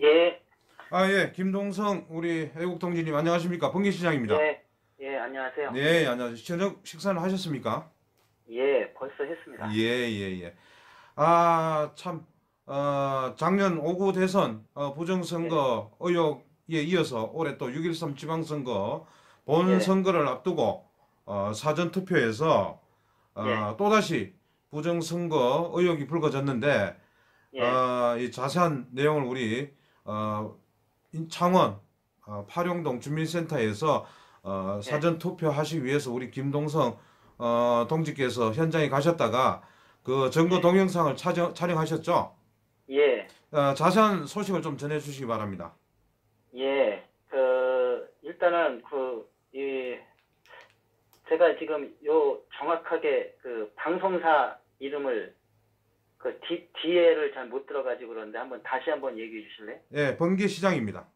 예, 예, 김동성 우리 애국동지님 안녕하십니까? 번개시장입니다. 예, 예, 안녕하세요. 네, 안녕하세요. 저녁 식사는 하셨습니까? 예, 벌써 예, 했습니다. 예, 예. 참, 작년 5구 대선 예, 부정선거 의혹에 이어서 올해 또 6.13 지방선거 예, 본선거를 앞두고 사전투표에서 예, 또다시 부정선거 의혹이 불거졌는데 예, 이 자세한 내용을 우리 어, 창원 파룡동 주민센터에서 예, 사전 투표하시기 위해서 우리 김동성 동지께서 현장에 가셨다가 그 증거 예, 동영상을 촬영하셨죠? 예, 자세한 소식을 좀 전해주시기 바랍니다. 예. 일단은 제가 지금 정확하게 방송사 이름을 뒤에를 잘 못 들어가지고 그러는데 다시 한번 얘기해 주실래요? 예, 번개시장입니다.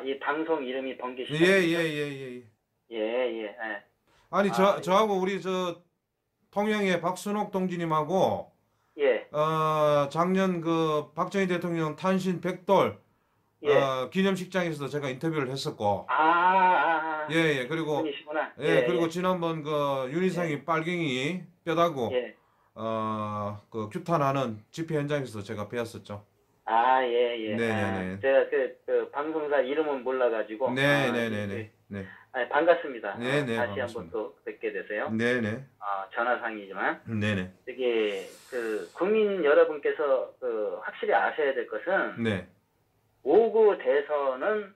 이 방송 이름이 예, 예, 번개시장이죠? 예, 예. 예, 예, 예. 아니, 아, 저하고 우리 통영의 박순옥 동지님하고 예, 작년 그 박정희 대통령 탄신 100돌 예. 기념식장에서도 제가 인터뷰를 했었고, 예, 예, 그리고, 그분이시구나. 예, 예, 그리고 예, 지난번 그 예, 윤희상이 빨갱이 뼈다구, 예. 그 규탄하는 집회 현장에서도 제가 배웠었죠. 예, 예. 네네네. 제가 방송사 이름은 몰라가지고, 네네네네. 네. 반갑습니다. 네네, 다시 한번 반갑습니다. 또 뵙게 돼서요. 네네. 전화상이지만, 네네. 이게, 국민 여러분께서, 확실히 아셔야 될 것은, 네. 5구 대선은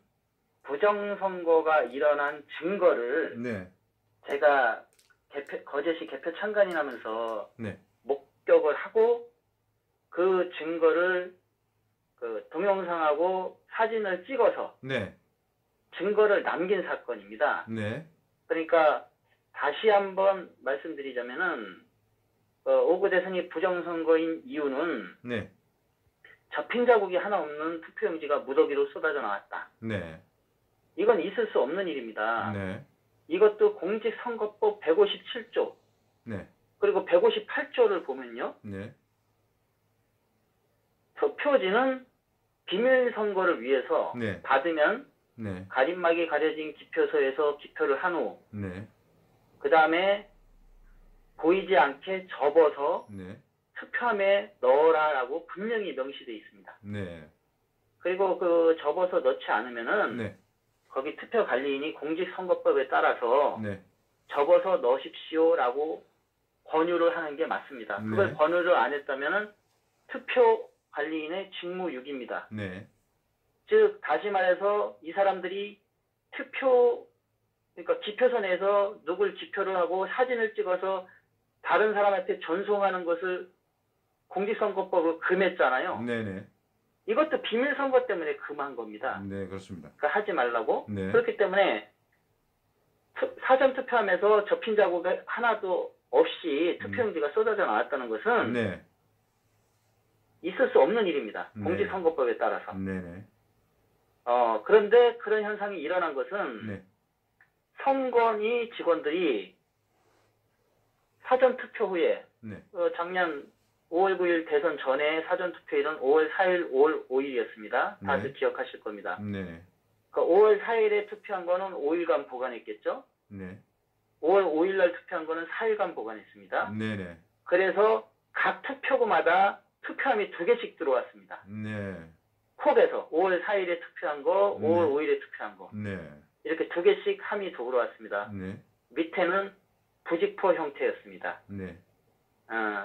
부정선거가 일어난 증거를 네. 제가 거제시 개표 참관인 하면서 네. 목격을 하고, 그 증거를 동영상하고 사진을 찍어서 네. 증거를 남긴 사건입니다. 네. 그러니까 다시 한번 말씀드리자면은 5구 대선이 부정선거인 이유는 네. 접힌 자국이 하나 없는 투표용지가 무더기로 쏟아져 나왔다. 네. 이건 있을 수 없는 일입니다. 네. 이것도 공직선거법 157조 네. 그리고 158조를 보면요. 네. 투표지는 비밀선거를 위해서 네. 받으면 네. 가림막이 가려진 기표소에서 기표를 한 후, 네. 그 다음에 보이지 않게 접어서 네. 투표함에 넣어라라고 분명히 명시되어 있습니다. 네. 그리고 접어서 넣지 않으면은 네. 거기 투표관리인이 공직선거법에 따라서 네. 접어서 넣으십시오라고 권유를 하는 게 맞습니다. 그걸 네. 권유를 안 했다면은 투표관리인의 직무유기입니다. 네. 즉 다시 말해서 이 사람들이 그러니까 기표소 내에서 누굴 지표를 하고 사진을 찍어서 다른 사람한테 전송하는 것을 공직선거법으로 금했잖아요. 네네. 이것도 비밀선거 때문에 금한 겁니다. 네, 그렇습니다. 그러니까 하지 말라고. 네. 그렇기 때문에 사전투표하면서 접힌 자국이 하나도 없이 투표용지가 쏟아져 나왔다는 것은 네. 있을 수 없는 일입니다. 네. 공직선거법에 따라서. 네네. 그런데 그런 현상이 일어난 것은 네. 선관위 직원들이 사전투표 후에 네. 작년 5월 9일 대선 전에 사전투표일은 5월 4일, 5월 5일이었습니다. 다들 네. 기억하실 겁니다. 네. 그 5월 4일에 투표한 거는 5일간 보관했겠죠? 네. 5월 5일 날 투표한 거는 4일간 보관했습니다. 네네. 그래서 각 투표구마다 투표함이 2개씩 들어왔습니다. 네. 콕에서 5월 4일에 투표한 거, 5월 5일에 투표한 거. 네. 이렇게 2개씩 함이 들어왔습니다. 네. 밑에는 부직포 형태였습니다. 네.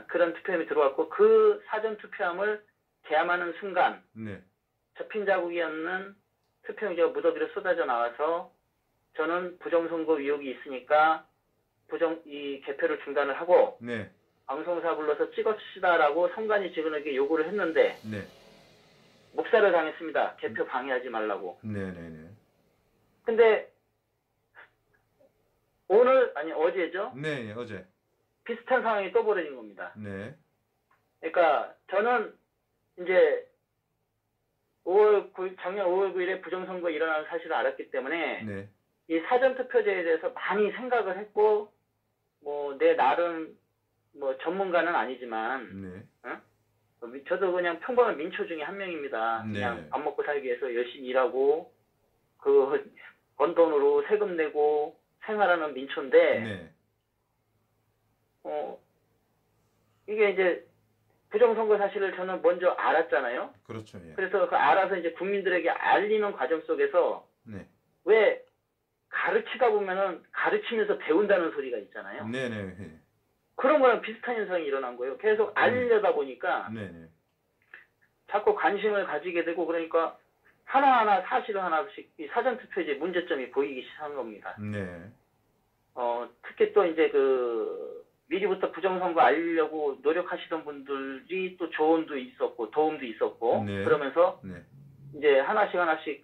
그런 투표함이 들어왔고 그 사전투표함을 개함하는 순간 네. 접힌 자국이 없는 투표용지가 무더기로 쏟아져 나와서 저는 부정선거 의혹이 있으니까 이 개표를 중단을 하고 네. 방송사 불러서 찍읍시다라고 선관위 직원에게 요구를 했는데 네. 묵살을 당했습니다. 개표 방해하지 말라고. 네네네. 근데 어제죠? 네, 어제. 비슷한 상황이 또 벌어진 겁니다. 네. 그러니까 저는 이제 작년 5월 9일에 부정선거 일어나는 사실을 알았기 때문에 네. 이 사전투표제에 대해서 많이 생각을 했고 내 나름 전문가는 아니지만 네. 저도 그냥 평범한 민초 중에 한 명입니다. 네. 그냥 밥 먹고 살기 위해서 열심히 일하고 그 번 돈으로 세금 내고 생활하는 민초인데 네. 이게 이제 부정선거 사실을 저는 먼저 알았잖아요. 그렇죠. 예. 그래서 그 알아서 이제 국민들에게 알리는 과정 속에서 네. 왜 가르치다 보면은 가르치면서 배운다는 소리가 있잖아요. 네네. 예. 그런 거랑 비슷한 현상이 일어난 거예요. 계속 알리려다 보니까 네네. 자꾸 관심을 가지게 되고 그러니까 하나하나 사실 하나씩 이 사전투표제 문제점이 보이기 시작한 겁니다. 네. 특히 또 이제 미리부터 부정선거 알리려고 노력하시던 분들이 또 조언도 있었고 도움도 있었고 네. 그러면서 네. 이제 하나씩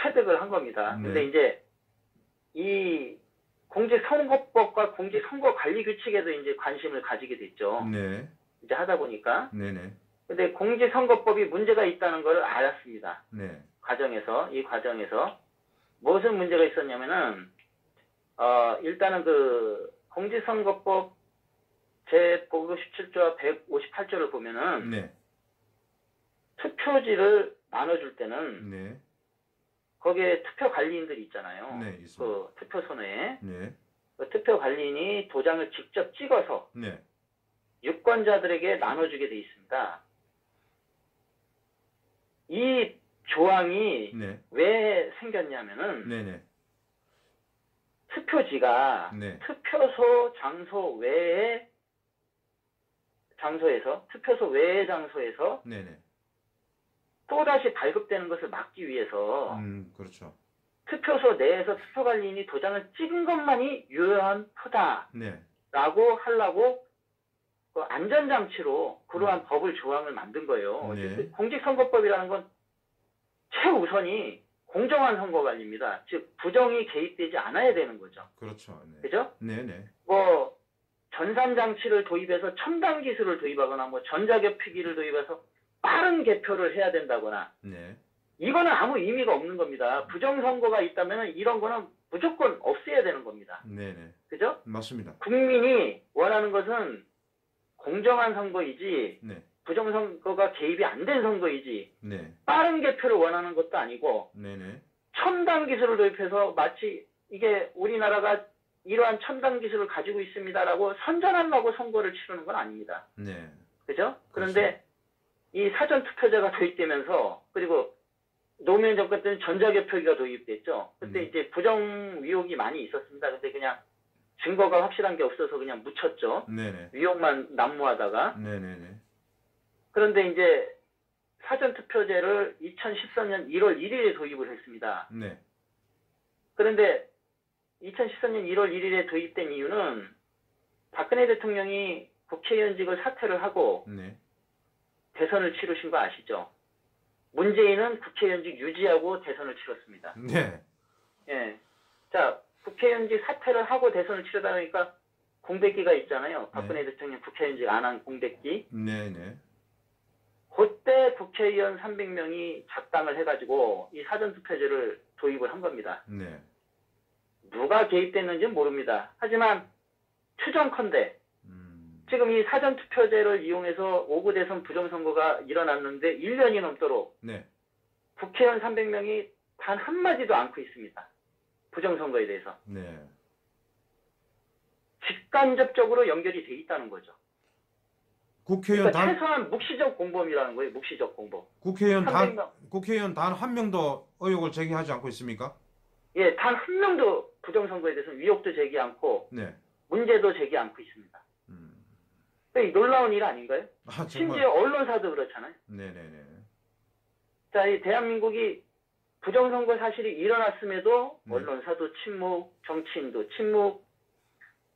체득을 한 겁니다. 네. 근데 이제 이 공직선거법과 공직선거관리규칙에도 이제 관심을 가지게 됐죠. 네. 이제 하다 보니까. 네네. 근데 공직선거법이 문제가 있다는 걸 알았습니다. 네. 이 과정에서 무슨 문제가 있었냐면은 일단은 공직선거법 제157조와 158조를 보면은 네. 투표지를 나눠줄 때는 네. 거기에 투표 관리인들이 있잖아요. 네. 있습니다. 그 투표소에 네. 그 투표 관리인이 도장을 직접 찍어서 네. 유권자들에게 나눠주게 돼 있습니다. 이 조항이 네. 왜 생겼냐면은 네네. 투표지가 네. 투표소 장소 외의 장소에서 투표소 외의 장소에서 네네. 또다시 발급되는 것을 막기 위해서 그렇죠. 투표소 내에서 투표관리인이 도장을 찍은 것만이 유효한 표다라고 네. 하려고 그 안전장치로 그러한 법을 조항을 만든 거예요. 네. 공직선거법이라는 건 최우선이 공정한 선거관리입니다. 즉 부정이 개입되지 않아야 되는 거죠. 그렇죠. 네. 그죠? 네네. 뭐 전산장치를 도입해서 첨단 기술을 도입하거나 뭐 전자개표기를 도입해서 빠른 개표를 해야 된다거나 네. 이거는 아무 의미가 없는 겁니다. 부정선거가 있다면 이런 거는 무조건 없애야 되는 겁니다. 네네. 그죠? 맞습니다. 국민이 원하는 것은 공정한 선거이지 네. 부정선거가 개입이 안 된 선거이지 네. 빠른 개표를 원하는 것도 아니고 네네. 첨단 기술을 도입해서 마치 이게 우리나라가 이러한 첨단 기술을 가지고 있습니다라고 선전하려고 선거를 치르는 건 아닙니다. 네. 그죠? 그런데 이 사전투표제가 도입되면서 그리고 노무현 정권 때는 전자개표기가 도입됐죠. 그때 이제 부정 의혹이 많이 있었습니다. 근데 그냥 증거가 확실한 게 없어서 그냥 묻혔죠. 네네. 의혹만 난무하다가. 네네네. 그런데 이제 사전투표제를 2013년 1월 1일에 도입을 했습니다. 네. 그런데 2013년 1월 1일에 도입된 이유는 박근혜 대통령이 국회의원직을 사퇴를 하고 네. 대선을 치르신 거 아시죠? 문재인은 국회의원직 유지하고 대선을 치렀습니다. 네. 예. 자, 국회의원직 사퇴를 하고 대선을 치르다 보니까 공백기가 있잖아요. 박근혜 대통령 국회의원직 안 한 공백기. 네네. 그때 국회의원 300명이 작당을 해가지고 이 사전투표제를 도입을 한 겁니다. 네. 누가 개입됐는지는 모릅니다. 하지만 추정컨대 지금 이 사전투표제를 이용해서 5구 대선 부정선거가 일어났는데 1년이 넘도록 네. 국회의원 300명이 단 한마디도 않고 있습니다. 부정선거에 대해서. 네. 직간접적으로 연결이 돼 있다는 거죠. 국회의원 그러니까 최소한 묵시적 공범이라는 거예요. 묵시적 공범. 국회의원 300명. 국회의원 단 한 명도 의혹을 제기하지 않고 있습니까? 예, 단 한 명도 부정선거에 대해서 위협도 제기 않고 네. 문제도 제기 않고 있습니다. 그러니까 놀라운 일 아닌가요? 아, 정말. 심지어 언론사도 그렇잖아요. 네네네. 자, 이 대한민국이 부정선거 사실이 일어났음에도 네. 언론사도 침묵, 정치인도 침묵,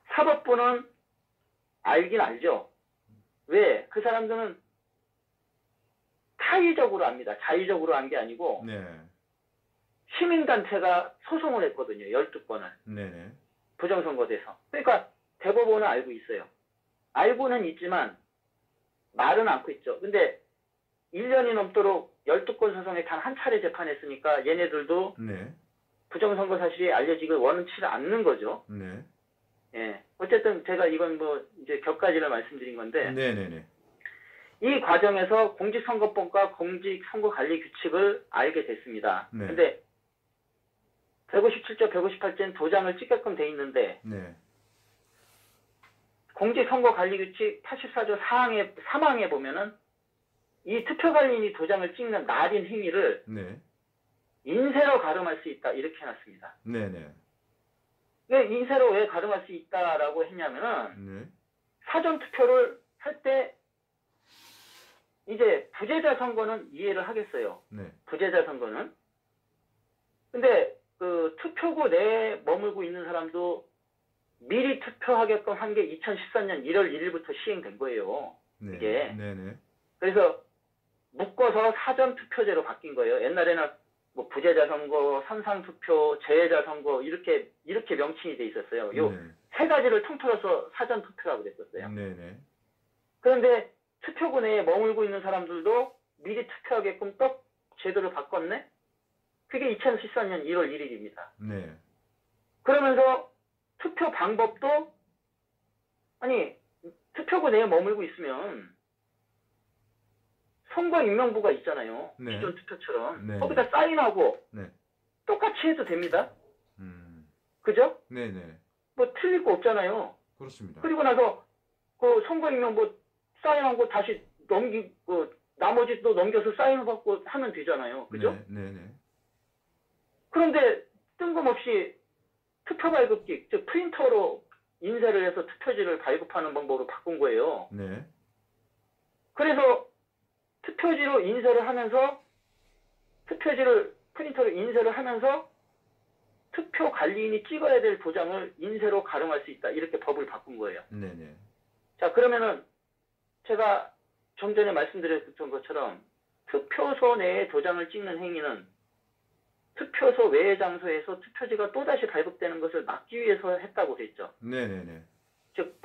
사법부는 알긴 알죠. 왜? 그 사람들은 타의적으로 합니다. 자의적으로 한 게 아니고 네. 시민단체가 소송을 했거든요. 12건을. 네네. 부정선거 돼서. 그러니까 대법원은 알고 있어요. 알고는 있지만 말은 않고 있죠. 근데 1년이 넘도록 12건 소송에 단 한 차례 재판했으니까 얘네들도 네. 부정선거 사실이 알려지길 원치 않는 거죠. 네. 예. 어쨌든 제가 이건 뭐 이제 격가지를 말씀드린 건데 네네네. 이 과정에서 공직선거법과 공직선거관리규칙을 알게 됐습니다. 네. 근데 157조, 158조는 도장을 찍게끔 돼 있는데 네. 공직선거관리규칙 84조 3항에 보면은 이 투표관리인이 도장을 찍는 날인 행위를 네. 인쇄로 가름할 수 있다 이렇게 해놨습니다. 네. 네. 왜 인쇄로 왜 가름할 수 있다라고 했냐면은 네. 사전 투표를 할 때 이제 부재자 선거는 이해를 하겠어요. 네. 부재자 선거는. 근데 그 투표구 내에 머물고 있는 사람도 미리 투표하게끔 한 게 2014년 1월 1일부터 시행된 거예요. 네. 이게. 네. 네. 그래서 묶어서 사전 투표제로 바뀐 거예요. 옛날에는 뭐 부재자 선거, 선상 투표, 재외자 선거 이렇게 명칭이 돼 있었어요. 요 네. 세 가지를 통틀어서 사전 투표라고 그랬었어요. 네. 네. 그런데 투표구 내에 머물고 있는 사람들도 미리 투표하게끔 또 제도를 바꿨네? 그게 2014년 1월 1일입니다. 네. 그러면서 투표 방법도 아니 투표구 내에 머물고 있으면 선거임명부가 있잖아요. 네. 기존 투표처럼. 네. 거기다 사인하고 네. 똑같이 해도 됩니다. 음. 그죠? 네. 네. 뭐 틀릴 거 없잖아요. 그렇습니다. 그리고 나서 그 선거임명부 사인하고 다시 나머지 또 넘겨서 사인받고 하면 되잖아요. 그죠? 네. 네. 그런데 뜬금없이 투표 발급기, 즉 프린터로 인쇄를 해서 투표지를 발급하는 방법으로 바꾼 거예요. 네. 그래서 투표지로 인쇄를 하면서 투표지를 프린터로 인쇄를 하면서 투표 관리인이 찍어야 될 도장을 인쇄로 가름할 수 있다. 이렇게 법을 바꾼 거예요. 네. 네. 자, 그러면은 제가 좀 전에 말씀드렸던 것처럼 투표소 내에 도장을 찍는 행위는 투표소 외의 장소에서 투표지가 또다시 발급되는 것을 막기 위해서 했다고 했죠. 네. 네. 즉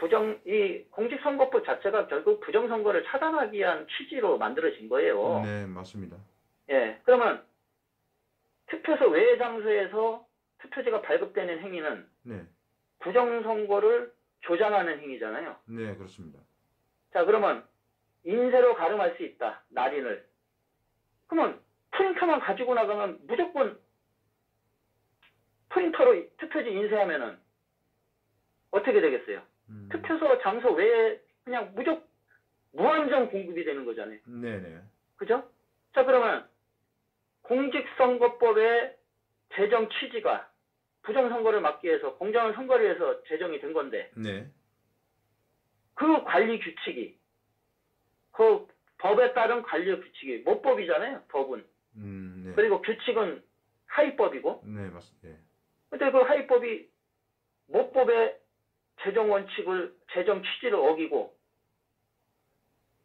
이 공직선거법 자체가 결국 부정선거를 차단하기 위한 취지로 만들어진 거예요. 네, 맞습니다. 예, 그러면 투표소 외의 장소에서 투표지가 발급되는 행위는 네. 부정선거를 조장하는 행위잖아요. 네, 그렇습니다. 자, 그러면 인쇄로 가름할 수 있다. 날인을. 그러면 프린터만 가지고 나가면 무조건 프린터로 투표지 인쇄하면은 어떻게 되겠어요? 투표소 장소 외에 그냥 무한정 공급이 되는 거잖아요. 네네. 그죠? 자, 그러면 공직선거법의 제정 취지가 부정선거를 막기 위해서 공정한 선거를 위해서 제정이 된 건데 네. 그 관리 규칙이 그 법에 따른 관리 규칙이 모법이잖아요. 법은. 네. 그리고 규칙은 하위법이고. 네, 맞습니다. 네. 근데 그 하위법이 모법의 제정 원칙을 제정 취지를 어기고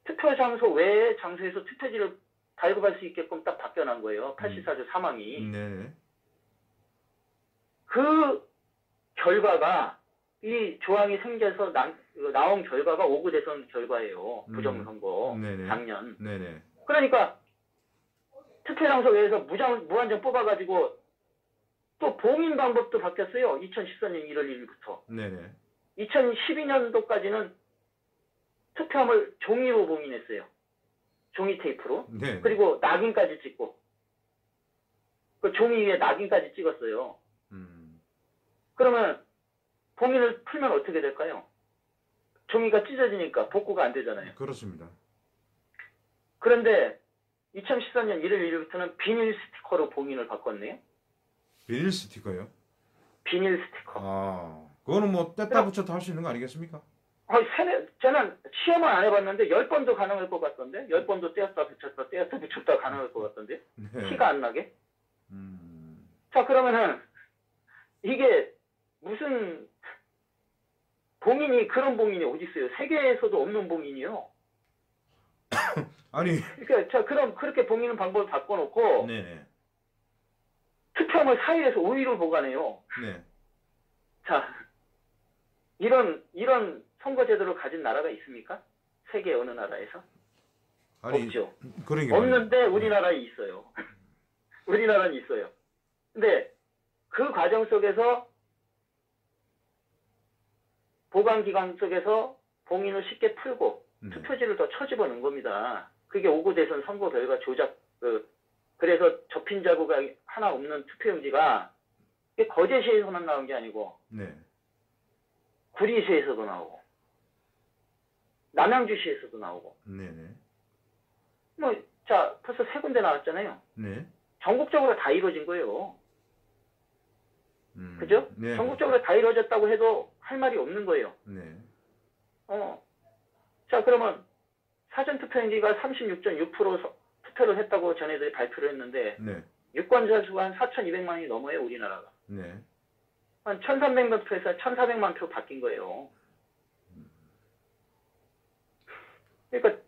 투표 장소 외의 장소에서 투표지를 발급할 수 있게끔 딱 바뀌어난 거예요. 84조 3항이. 네. 그 결과가 이 조항이 생겨서 나온 결과가 오구 대선 결과예요. 부정선거 네네. 작년. 네네. 그러니까 투표 장소 외에서 무한정 뽑아가지고 또 봉인 방법도 바뀌었어요. 2014년 1월 1일부터. 네네. 2012년도까지는 투표함을 종이로 봉인했어요. 종이 테이프로. 네. 그리고 낙인까지 찍고. 그 종이 위에 낙인까지 찍었어요. 그러면 봉인을 풀면 어떻게 될까요? 종이가 찢어지니까 복구가 안 되잖아요. 그렇습니다. 그런데 2014년 1월 1일부터는 비닐 스티커로 봉인을 바꿨네요. 비닐 스티커요? 비닐 스티커. 아, 그거는 뭐 뗐다 붙였다 할 수 있는 거 아니겠습니까? 저는 시험을 안 해봤는데 10번도 가능할 것 같던데? 10번도 떼었다 붙였다 가능할 것 같던데? 네. 티가 안 나게? 자, 그러면은 이게 무슨 봉인이 그런 봉인이 어디 있어요? 세계에서도 없는 봉인이요. 아니. 그러니까 자, 그렇게 봉인은 방법을 바꿔놓고 네네. 투표함을 4일에서 5일을 보관해요. 네. 자, 이런 선거제도를 가진 나라가 있습니까? 세계 어느 나라에서? 아니, 없죠. 그런 게 없는데 우리나라에 있어요. 우리나라는 있어요. 근데 그 과정 속에서 보관 기간 속에서 봉인을 쉽게 풀고 투표지를 더 쳐집어넣은 겁니다. 그게 5구 대선 선거 결과 조작, 그래서 접힌 자국이 하나 없는 투표용지가 거제시에서만 나온 게 아니고 네. 구리시에서도 나오고 남양주시에서도 나오고 네네. 자 벌써 3군데 나왔잖아요. 네. 전국적으로 다 이루어진 거예요. 그죠? 네. 전국적으로 다 이루어졌다고 해도 할 말이 없는 거예요. 네. 자 그러면 사전투표용지가 36.6% 투표를 했다고 전에들이 발표를 했는데 네. 유권자 수가 한 4,200만이 넘어요, 우리나라가. 네. 한 1,300만 표에서 1,400만 표 바뀐 거예요. 그러니까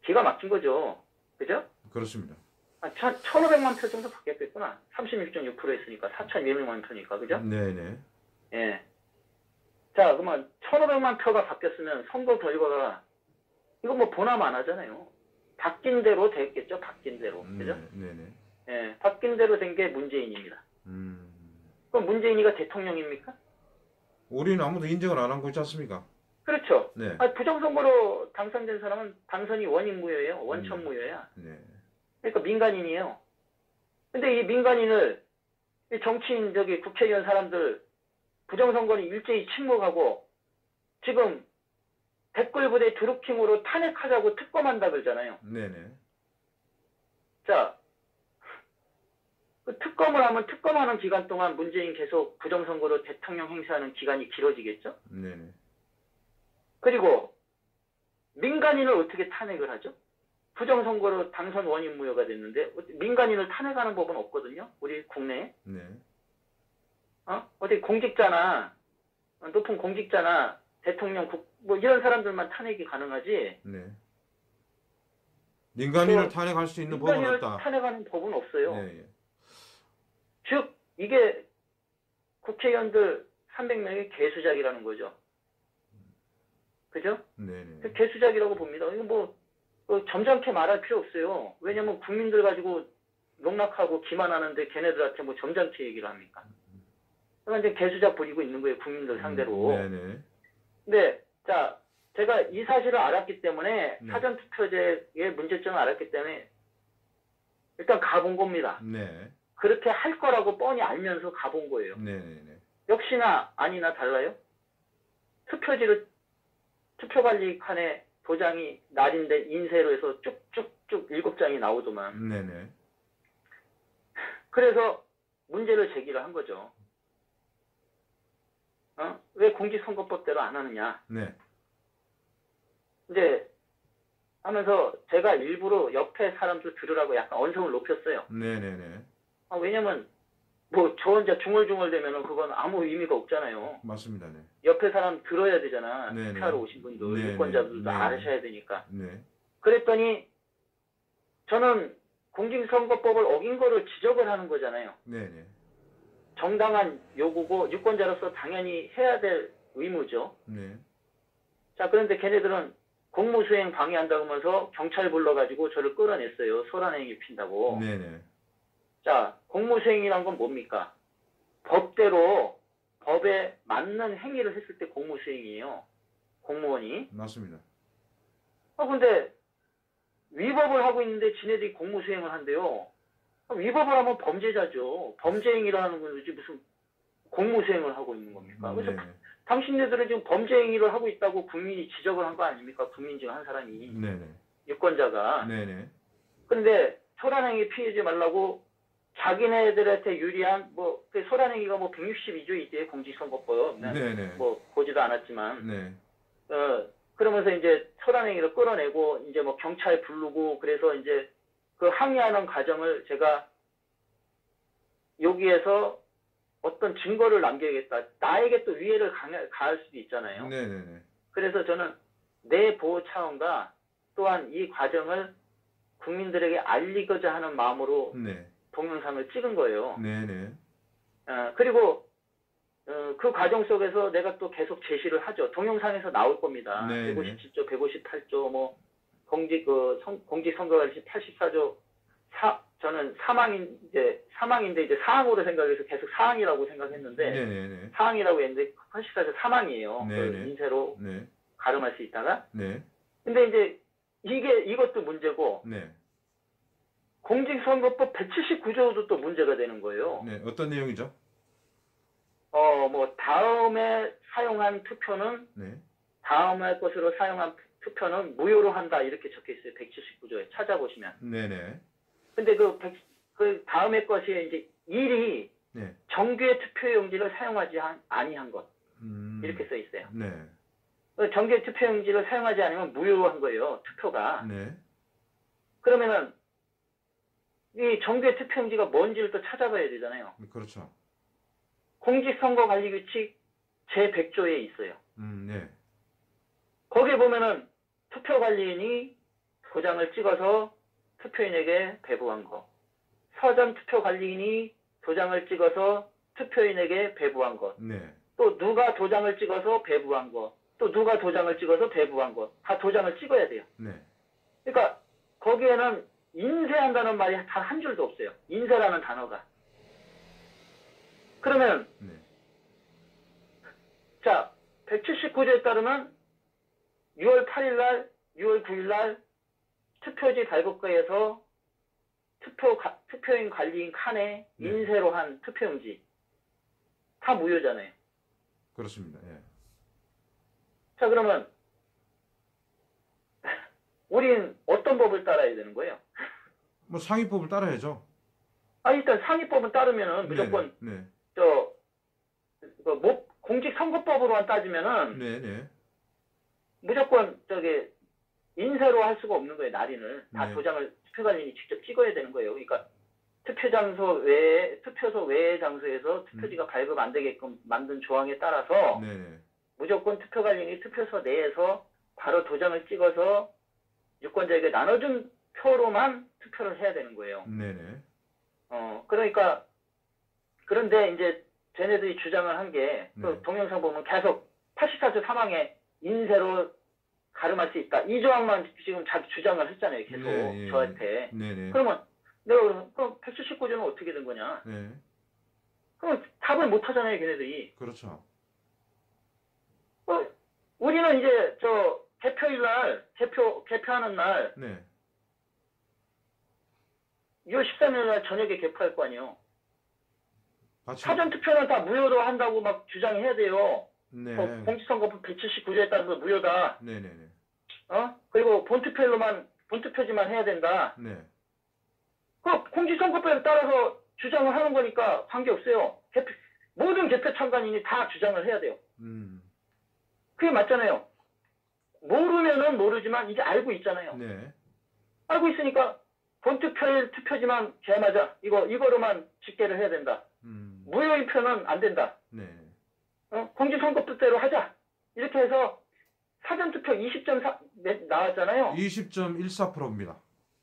기가 막힌 거죠. 그죠? 그렇습니다. 한 1,500만 표 정도 바뀌었겠구나. 36.6% 했으니까 4,200만 표니까. 그죠? 네네. 예. 자, 그러면 1,500만 표가 바뀌었으면 선거 결과가 이거 뭐 본함 안 하잖아요. 바뀐 대로 됐겠죠. 바뀐 대로. 그죠? 네네. 예. 바뀐 대로 된 게 문재인입니다. 그럼 문재인이가 대통령입니까? 우리는 아무도 인정을 안 하고 있지 않습니까? 그렇죠. 네. 부정선거로 당선된 사람은 당선이 원인무효예요. 원천무효야. 네. 그러니까 민간인이에요. 근데 이 민간인을 이 정치인 국회의원 사람들 부정선거는 일제히 침묵하고 지금 댓글부대 드루킹으로 탄핵하자고 특검한다 그러잖아요. 네네. 자, 그 특검을 하면 특검하는 기간 동안 문재인 계속 부정선거로 대통령 행사하는 기간이 길어지겠죠? 네네. 그리고 민간인을 어떻게 탄핵을 하죠? 부정선거로 당선 원인 무효가 됐는데 민간인을 탄핵하는 법은 없거든요. 우리 국내에. 네. 어디 공직자나 높은 공직자나 대통령 뭐 이런 사람들만 탄핵이 가능하지. 네. 민간인을 탄핵할 수 있는 법은 민간인을 없다. 탄핵하는 법은 없어요. 네. 즉 이게 국회의원들 300명의 개수작이라는 거죠. 그죠? 네네. 개수작이라고 봅니다. 이거 뭐 점잖게 말할 필요 없어요. 왜냐면 국민들 가지고 농락하고 기만하는데 걔네들한테 뭐 점잖게 얘기를 합니까? 그러니까 이제 개수작 부리고 있는 거예요. 국민들 상대로. 네네. 근데 자 제가 이 사실을 알았기 때문에 네. 사전투표제의 문제점을 알았기 때문에 일단 가본 겁니다. 네. 그렇게 할 거라고 뻔히 알면서 가본 거예요. 네네네. 역시나 아니나 달라요? 투표관리 칸에 도장이 날인된 인쇄로 해서 쭉쭉쭉 7장이 나오더만. 네네. 그래서 문제를 제기를 한 거죠. 왜 공직선거법대로 안 하느냐. 네. 이제 하면서 제가 일부러 옆에 사람들 들으라고 약간 언성을 높였어요. 네네네. 왜냐면 뭐 저 혼자 중얼중얼대면은 그건 아무 의미가 없잖아요. 맞습니다. 네. 옆에 사람 들어야 되잖아. 네네. 투표하러 오신 분들, 네네. 유권자들도 네네. 알으셔야 되니까. 네. 그랬더니 저는 공직선거법을 어긴 거를 지적을 하는 거잖아요. 네네. 정당한 요구고 유권자로서 당연히 해야 될 의무죠. 네. 자, 그런데 걔네들은 공무수행 방해한다고 하면서 경찰 불러가지고 저를 끌어냈어요. 소란행위 핀다고. 네네. 자, 공무수행이란 건 뭡니까? 법대로 법에 맞는 행위를 했을 때 공무수행이에요. 공무원이. 맞습니다. 근데 위법을 하고 있는데 지네들이 공무수행을 한대요. 위법을 하면 범죄자죠. 범죄행위를 하는 거지 무슨 공무수행을 하고 있는 겁니까? 그래서 네네. 당신네들은 지금 범죄행위를 하고 있다고 국민이 지적을 한 거 아닙니까? 국민 중 한 사람이. 네네. 유권자가. 네네. 그런데 소란행위 피하지 말라고 자기네들한테 유리한 그 소란행위가 162조 있대요. 공직선거법. 네네. 보지도 않았지만. 네. 그러면서 이제 소란행위를 끌어내고 이제 경찰 부르고 그래서 이제 그 항의하는 과정을 제가 여기에서 어떤 증거를 남겨야겠다. 나에게 또 위해를 가할 수도 있잖아요. 네네네. 그래서 저는 내 보호 차원과 또한 이 과정을 국민들에게 알리고자 하는 마음으로 네. 동영상을 찍은 거예요. 네네. 그리고 그 과정 속에서 내가 또 계속 제시를 하죠. 동영상에서 나올 겁니다. 네네. 157조, 158조, 공직선거관리 84조, 저는 사망인데 이제 사항으로 생각해서 계속 사항이라고 생각했는데, 네네네. 사항이라고 했는데, 84조 사망이에요. 네네. 그 인쇄로 네. 가름할 수 있다가. 네. 근데 이제 이것도 문제고, 네. 공직선거법 179조도 또 문제가 되는 거예요. 네. 어떤 내용이죠? 뭐, 다음에 사용한 투표는, 네. 다음에 것으로 사용한 투표는 무효로 한다. 이렇게 적혀 있어요. 179조에. 찾아보시면. 네네. 근데 그 다음에 것이 이제 1이 네. 정규의 투표용지를 사용하지 아니한 것. 이렇게 써 있어요. 네. 정규의 투표용지를 사용하지 않으면 무효한 거예요. 투표가. 네. 그러면은 이 정규의 투표용지가 뭔지를 또 찾아봐야 되잖아요. 그렇죠. 공직선거관리규칙 제100조에 있어요. 네. 거기에 보면은 투표관리인이 도장을 찍어서 투표인에게 배부한 거. 서전 투표관리인이 도장을 찍어서 투표인에게 배부한 것. 네. 또 누가 도장을 찍어서 배부한 거. 또 누가 도장을 찍어서 배부한 거. 다 도장을 찍어야 돼요. 네. 그러니까 거기에는 인쇄한다는 말이 단 한 줄도 없어요. 인쇄라는 단어가. 그러면 네. 자, 179조에 따르면 6월 8일 날, 6월 9일 날 투표지 발급과에서 투표인 관리인 칸에 네. 인쇄로 한 투표용지 다 무효잖아요. 그렇습니다. 예. 자, 그러면 우린 어떤 법을 따라야 되는 거예요? 뭐 상위법을 따라야죠. 일단 상위법은 따르면은 무조건 네. 공직선거법으로만 따지면은 네. 무조건 인쇄로 할 수가 없는 거예요. 날인을 다 네. 도장을 투표관리인이 직접 찍어야 되는 거예요. 그러니까 투표소 외의 장소에서 투표지가 발급 안 되게끔 만든 조항에 따라서 네. 무조건 투표관리인이 투표소 내에서 바로 도장을 찍어서 유권자에게 나눠준 표로만 투표를 해야 되는 거예요. 네네. 그러니까 그런데 이제 쟤네들이 주장을 한 게 네. 동영상 보면 계속 84조 3항에 인쇄로 가름할 수 있다. 이 조항만 지금 자기 주장을 했잖아요. 계속 네, 저한테. 네네. 그러면 그럼 179조는 어떻게 된 거냐? 네. 그럼 답을 못 하잖아요, 걔네들이. 그렇죠. 우리는 이제 개표일 날, 개표하는 날, 네. 6월 13일 날 저녁에 개표할 거 아니에요. 마치 사전투표는 다 무효로 한다고 막 주장해야 돼요. 네. 공직선거법 179조에 따라서 무효다. 네네네. 그리고 본투표지만 해야 된다. 네. 공직선거법에 따라서 주장을 하는 거니까 관계없어요. 모든 개표 참관인이 다 주장을 해야 돼요. 그게 맞잖아요. 모르면은 모르지만 이제 알고 있잖아요. 네. 알고 있으니까 본투표일 투표지만 개맞아. 이거로만 집계를 해야 된다. 무효인 표는 안 된다. 네. 공직선거법대로 하자. 이렇게 해서 사전투표 20.4 나왔잖아요. 20.14%입니다.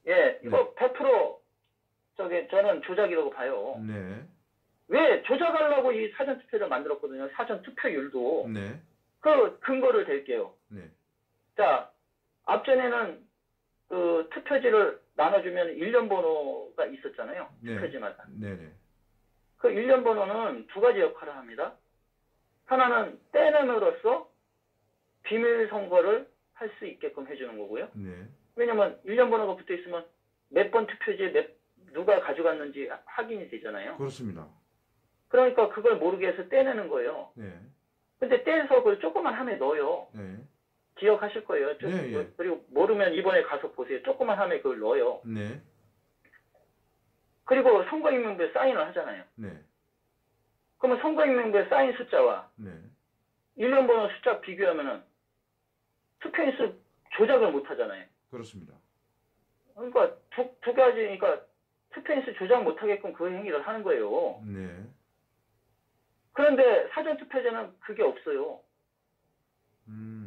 예, 이거 100% 저는 조작이라고 봐요. 네. 왜 조작하려고 이 사전투표를 만들었거든요. 사전투표율도. 네. 그 근거를 댈게요. 네. 자, 앞전에는 그 투표지를 나눠주면 일련 번호가 있었잖아요. 네. 투표지마다. 네네. 그 일련 번호는 두 가지 역할을 합니다. 하나는 떼냄으로써 비밀 선거를 할 수 있게끔 해주는 거고요. 네. 왜냐면 일련 번호가 붙어 있으면 몇 번 투표지에 누가 가져갔는지 확인이 되잖아요. 그렇습니다. 그러니까 그걸 모르게 해서 떼내는 거예요. 네. 근데 떼서 그걸 조그만 함에 넣어요. 네. 기억하실 거예요. 네, 예. 그리고 모르면 이번에 가서 보세요. 조그만 함에 그걸 넣어요. 네. 그리고 선거인명부에 사인을 하잖아요. 네. 그러면 선거인명부의 사인 숫자와 네. 일련 번호 숫자 비교하면은 투표인수 조작을 못 하잖아요. 그렇습니다. 그러니까 두 가지니까 투표인수 조작 못 하게끔 그 행위를 하는 거예요. 네. 그런데 사전투표제는 그게 없어요.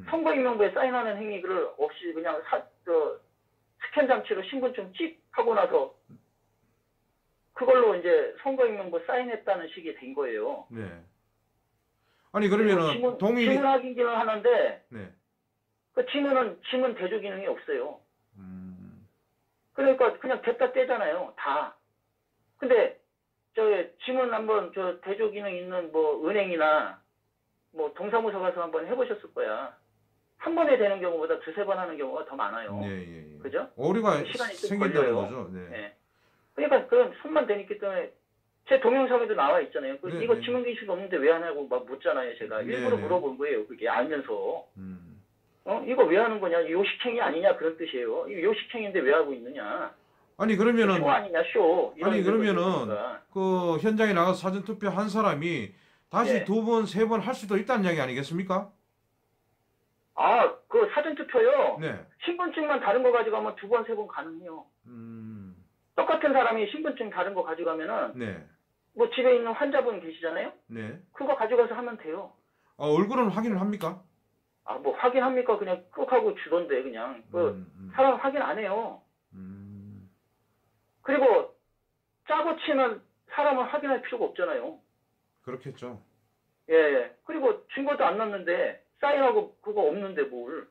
선거인명부에 사인하는 행위를 없이 그냥 스캔 장치로 신분증 찍 하고 나서 그걸로 이제 선거인명부 사인했다는 식이 된 거예요. 네. 아니 그러면은 지문 확인기는 하는데 네. 그 지문 대조 기능이 없어요. 그러니까 그냥 댔다 떼잖아요. 다. 근데 지문 한번 대조 기능 있는 뭐 은행이나 뭐 동사무소 가서 한번 해보셨을 거야. 한 번에 되는 경우보다 두세 번 하는 경우가 더 많아요. 네, 예, 예. 그죠? 오류가 시간이 좀 생긴다는 걸려요. 거죠. 네. 예. 그러니까 그런 손만 대니까 때문에 제 동영상에도 나와 있잖아요. 네, 이거 네. 지문 인식 없는데 왜 하냐고 막 묻잖아요. 제가 네, 일부러 네. 물어본 거예요. 그게 알면서. 음. 이거 왜 하는 거냐? 요식행위 아니냐? 그런 뜻이에요. 이거 요식행위인데 왜 하고 있느냐? 아니 쇼 그러면은 아니냐? 쇼. 이런 아니 거죠, 그러면은 그러니까. 그 현장에 나가서 사전 투표 한 사람이 다시 예. 두 번, 세 번 할 수도 있다는 이야기 아니겠습니까? 그 사전투표요. 네. 신분증만 다른 거 가져가면 두 번, 세 번 가능해요. 똑같은 사람이 신분증 다른 거 가져가면은 네. 뭐 집에 있는 환자분 계시잖아요. 네. 그거 가져가서 하면 돼요. 얼굴은 확인을 합니까? 뭐 확인합니까? 그냥 꾹 하고 주던데 그냥. 사람 확인 안 해요. 그리고 짜고 치면 사람은 확인할 필요가 없잖아요. 그렇겠죠. 예. 그리고 증거도 안 났는데 사인하고 그거 없는데 뭘.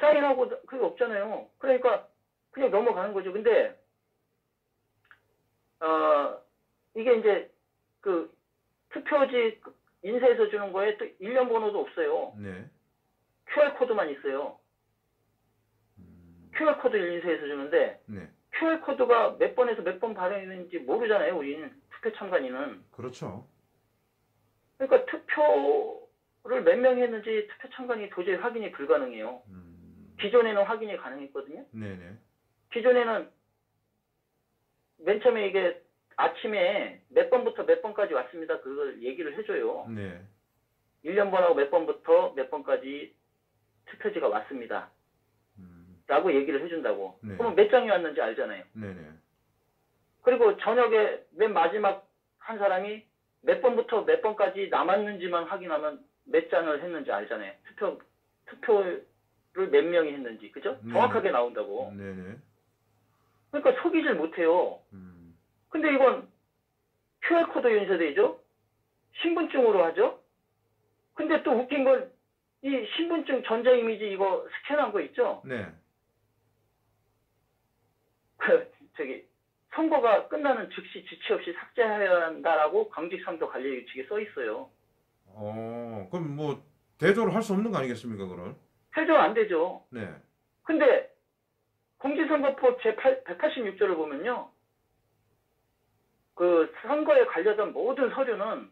사인하고 그게 없잖아요. 그러니까 그냥 넘어가는 거죠. 근데 이게 이제 그 투표지 인쇄해서 주는 거에 또 일련 번호도 없어요. 네. QR코드만 있어요. QR코드 인쇄해서 주는데 네. QR코드가 몇 번에서 몇 번 발행했는지 모르잖아요. 우리는 투표 참관인은. 그렇죠. 그러니까 투표를 몇 명 했는지 투표 참관이 도저히 확인이 불가능해요. 기존에는 확인이 가능했거든요. 네네. 기존에는 맨 처음에 이게 아침에 몇 번부터 몇 번까지 왔습니다. 그걸 얘기를 해줘요. 네. 1년 번하고 몇 번부터 몇 번까지 투표지가 왔습니다. 라고 얘기를 해준다고. 네. 그러면 몇 장이 왔는지 알잖아요. 네네. 그리고 저녁에 맨 마지막 한 사람이 몇 번부터 몇 번까지 남았는지만 확인하면 몇 장을 했는지 알잖아요. 투표를 몇 명이 했는지. 그죠? 네네. 정확하게 나온다고. 네네. 그러니까 속이질 못해요. 근데 이건 QR코드 인쇄되죠? 신분증으로 하죠? 근데 또 웃긴 건 이 신분증 전자이미지 이거 스캔한 거 있죠? 네. 선거가 끝나는 즉시 지체 없이 삭제해야 한다라고 광직선거관리규칙에 써 있어요. 그럼 뭐 대조를 할 수 없는 거 아니겠습니까, 그걸? 해조 안 되죠. 네. 근데 공직선거법 제186조를 보면요. 그 선거에 관련된 모든 서류는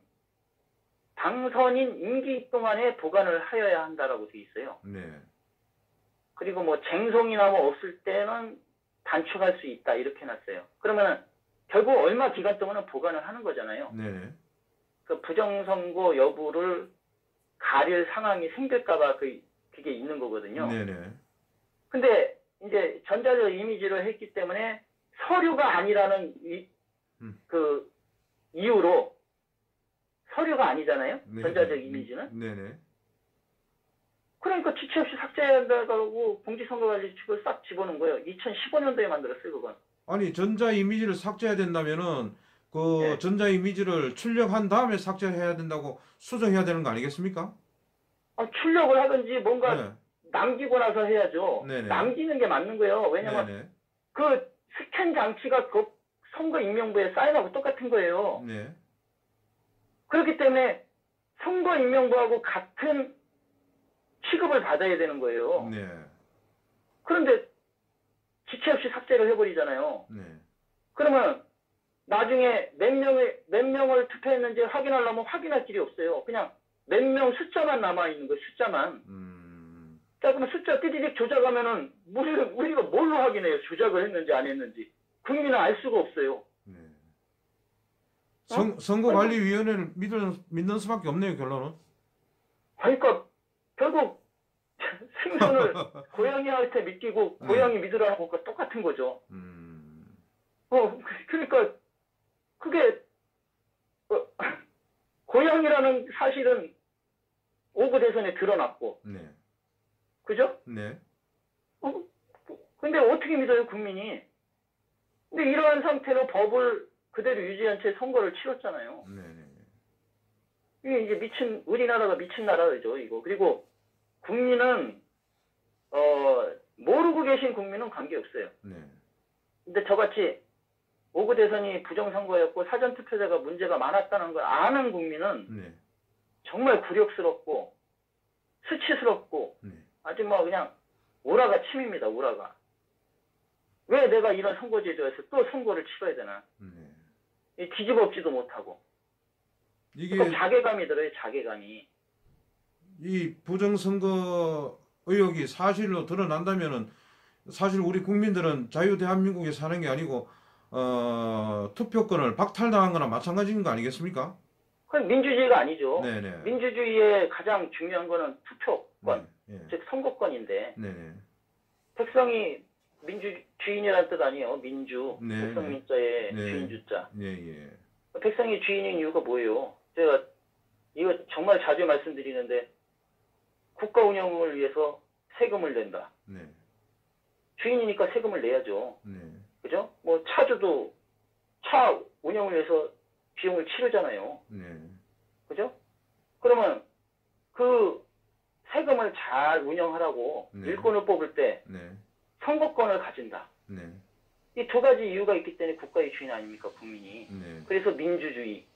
당선인 임기 동안에 보관을 하여야 한다라고 돼 있어요. 네. 그리고 뭐 쟁송이나 뭐 없을 때는 단축할 수 있다 이렇게 해놨어요. 그러면 결국 얼마 기간 동안은 보관을 하는 거잖아요. 네네. 그 부정선거 여부를 가릴 상황이 생길까봐 그게 있는 거거든요. 네네. 근데 이제 전자적 이미지를 했기 때문에 서류가 아니라는 그 이유로 서류가 아니잖아요. 네네. 전자적 이미지는. 네네. 그러니까 지체 없이 삭제해야 한다고 공직선거관리규칙을 싹 집어넣은 거예요. 2015년도에 만들었어요, 그건. 아니 전자 이미지를 삭제해야 된다면은 그 네. 전자 이미지를 출력한 다음에 삭제해야 된다고 수정해야 되는 거 아니겠습니까? 출력을 하든지 뭔가 네. 남기고 나서 해야죠. 네네. 남기는 게 맞는 거예요. 왜냐면 네네. 그 스캔 장치가 그 선거 임명부에 사인하고 똑같은 거예요. 네. 그렇기 때문에 선거 임명부하고 같은 취급을 받아야 되는 거예요. 네. 그런데 지체 없이 삭제를 해버리잖아요. 네. 그러면 나중에 몇 명을 투표했는지 확인하려면 확인할 길이 없어요. 그냥 몇 명 숫자만 남아있는 거예요. 숫자만. 자, 그러면 숫자 띠디딕 조작하면은 우리가 뭘로 확인해요? 조작을 했는지 안 했는지. 국민은 알 수가 없어요. 네. 선거관리위원회를 믿는 수밖에 없네요, 결론은. 그러니까 결국 생선을 고양이한테 믿기고 고양이 믿으라는 것과 똑같은 거죠. 그러니까 그게 고양이라는 사실은 오구 대선에 드러났고, 네. 그죠? 네. 근데 어떻게 믿어요, 국민이? 근데 이러한 상태로 법을 그대로 유지한 채 선거를 치렀잖아요. 네. 이게 우리나라가 미친 나라죠, 이거. 그리고 국민은, 모르고 계신 국민은 관계없어요. 네. 근데 저같이 오구 대선이 부정선거였고 사전투표자가 문제가 많았다는 걸 아는 국민은 네. 정말 굴욕스럽고 수치스럽고 네. 아주 뭐 그냥 우라가 침입니다. 우라가. 왜 내가 이런 선거제도에서 또 선거를 치러야 되나? 네. 뒤집어엎지도 못하고. 이게 또 자괴감이 들어요. 자괴감이. 이 부정선거 의혹이 사실로 드러난다면은 사실 우리 국민들은 자유 대한민국에 사는 게 아니고 투표권을 박탈당한 거나 마찬가지인 거 아니겠습니까? 그건 민주주의가 아니죠. 네네. 민주주의의 가장 중요한 거는 투표권, 네. 네. 즉 선거권인데 네네. 백성이 민주주인이라는 뜻 아니에요. 민주, 네. 백성 민자의 네. 주인주자. 예. 백성이 주인인 이유가 뭐예요? 제가 이거 정말 자주 말씀드리는데 국가 운영을 위해서 세금을 낸다. 네. 주인이니까 세금을 내야죠. 네. 그죠? 뭐 차주도 차 운영을 위해서 비용을 치르잖아요. 네. 그죠? 그러면 그 세금을 잘 운영하라고 네. 일꾼을 뽑을 때 네. 선거권을 가진다. 네. 이 두 가지 이유가 있기 때문에 국가의 주인 아닙니까, 국민이. 네. 그래서 민주주의.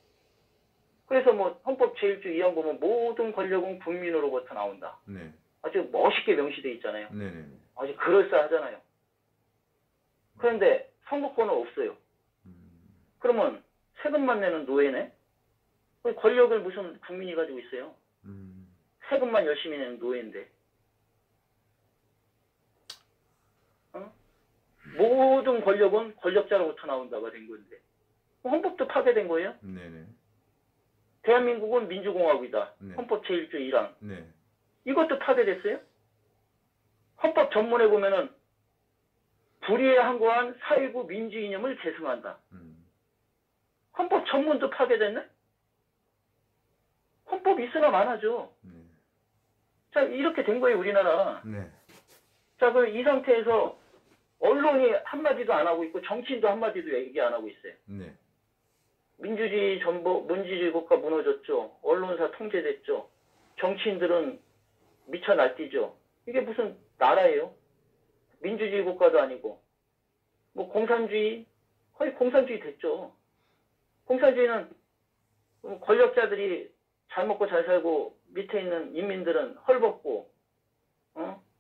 그래서 뭐 헌법 제1조 2항 보면 모든 권력은 국민으로부터 나온다. 네. 아주 멋있게 명시돼 있잖아요. 네. 아주 그럴싸하잖아요. 그런데 선거권은 없어요. 그러면 세금만 내는 노예네? 그 권력을 무슨 국민이 가지고 있어요? 세금만 열심히 내는 노예인데. 모든 권력은 권력자로부터 나온다가 된 건데. 헌법도 파괴된 거예요? 네. 대한민국은 민주공화국이다. 네. 헌법 제1조 1항. 네. 이것도 파괴됐어요? 헌법 전문에 보면은 불의에 항거한 사회부 민주 이념을 계승한다. 헌법 전문도 파괴됐네? 헌법 있으나 마나죠. 자, 이렇게 된 거예요, 우리나라. 네. 자, 그럼 이 상태에서 언론이 한마디도 안 하고 있고 정치인도 한마디도 얘기 안 하고 있어요. 네. 민주주의 국가 무너졌죠. 언론사 통제됐죠. 정치인들은 미쳐 날뛰죠. 이게 무슨 나라예요? 민주주의 국가도 아니고. 뭐 공산주의? 거의 공산주의 됐죠. 공산주의는 권력자들이 잘 먹고 잘 살고 밑에 있는 인민들은 헐벗고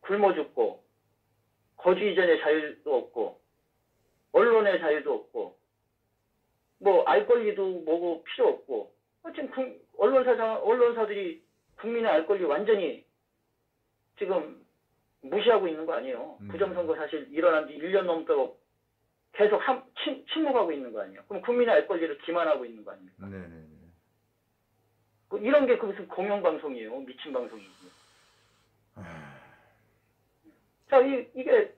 굶어 죽고 거주 이전의 자유도 없고 언론의 자유도 없고 뭐 알 권리도 뭐고 필요 없고 지금 언론사들이 국민의 알 권리 완전히 지금 무시하고 있는 거 아니에요. 부정선거 사실 일어난 지 1년 넘도록 계속 침묵하고 있는 거 아니에요. 그럼 국민의 알 권리를 기만하고 있는 거 아닙니까? 네. 뭐 이런 게 그 무슨 공영방송이에요. 미친 방송이지. 자, 이게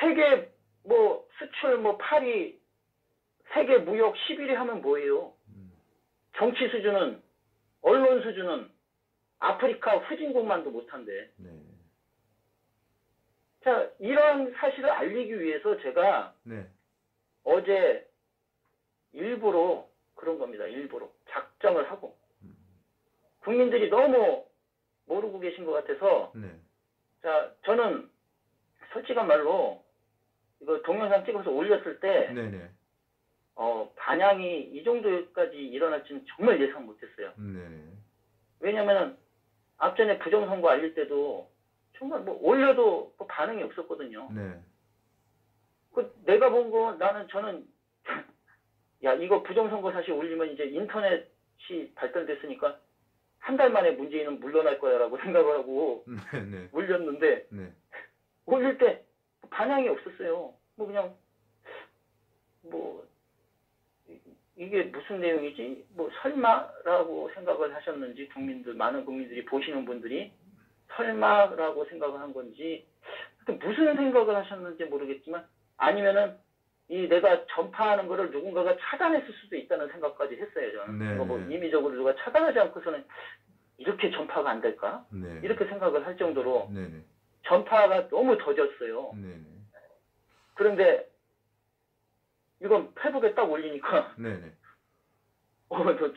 세계 뭐 수출 뭐 파리 세계 무역 11위 하면 뭐예요? 정치 수준은 언론 수준은 아프리카 후진국만도 못한데. 네. 자, 이런 사실을 알리기 위해서 제가 네. 어제 일부러 그런 겁니다. 일부러 작정을 하고 국민들이 너무 모르고 계신 것 같아서 네. 자, 저는 솔직한 말로 이거 동영상 찍어서 올렸을 때 네. 반향이 이 정도까지 일어날지는 정말 예상 못했어요. 네. 왜냐면은 앞전에 부정선거 알릴 때도 정말 뭐 올려도 뭐 반응이 없었거든요. 네. 내가 본 거 저는 야, 이거 부정선거 사실 올리면 이제 인터넷이 발달됐으니까 한 달 만에 문재인은 물러날 거야라고 생각을 하고 네. 올렸는데 네. 올릴 때 반향이 없었어요. 뭐 그냥 뭐 이게 무슨 내용이지? 뭐 설마라고 생각을 하셨는지 많은 국민들이 보시는 분들이 설마라고 생각을 한 건지 무슨 생각을 하셨는지 모르겠지만 아니면은 내가 전파하는 거를 누군가가 차단했을 수도 있다는 생각까지 했어요. 저는 네. 뭐 임의적으로 누가 차단하지 않고서는 이렇게 전파가 안 될까? 네. 이렇게 생각을 할 정도로 네. 전파가 너무 더뎠어요. 네. 그런데 이건 페북에 딱 올리니까 네.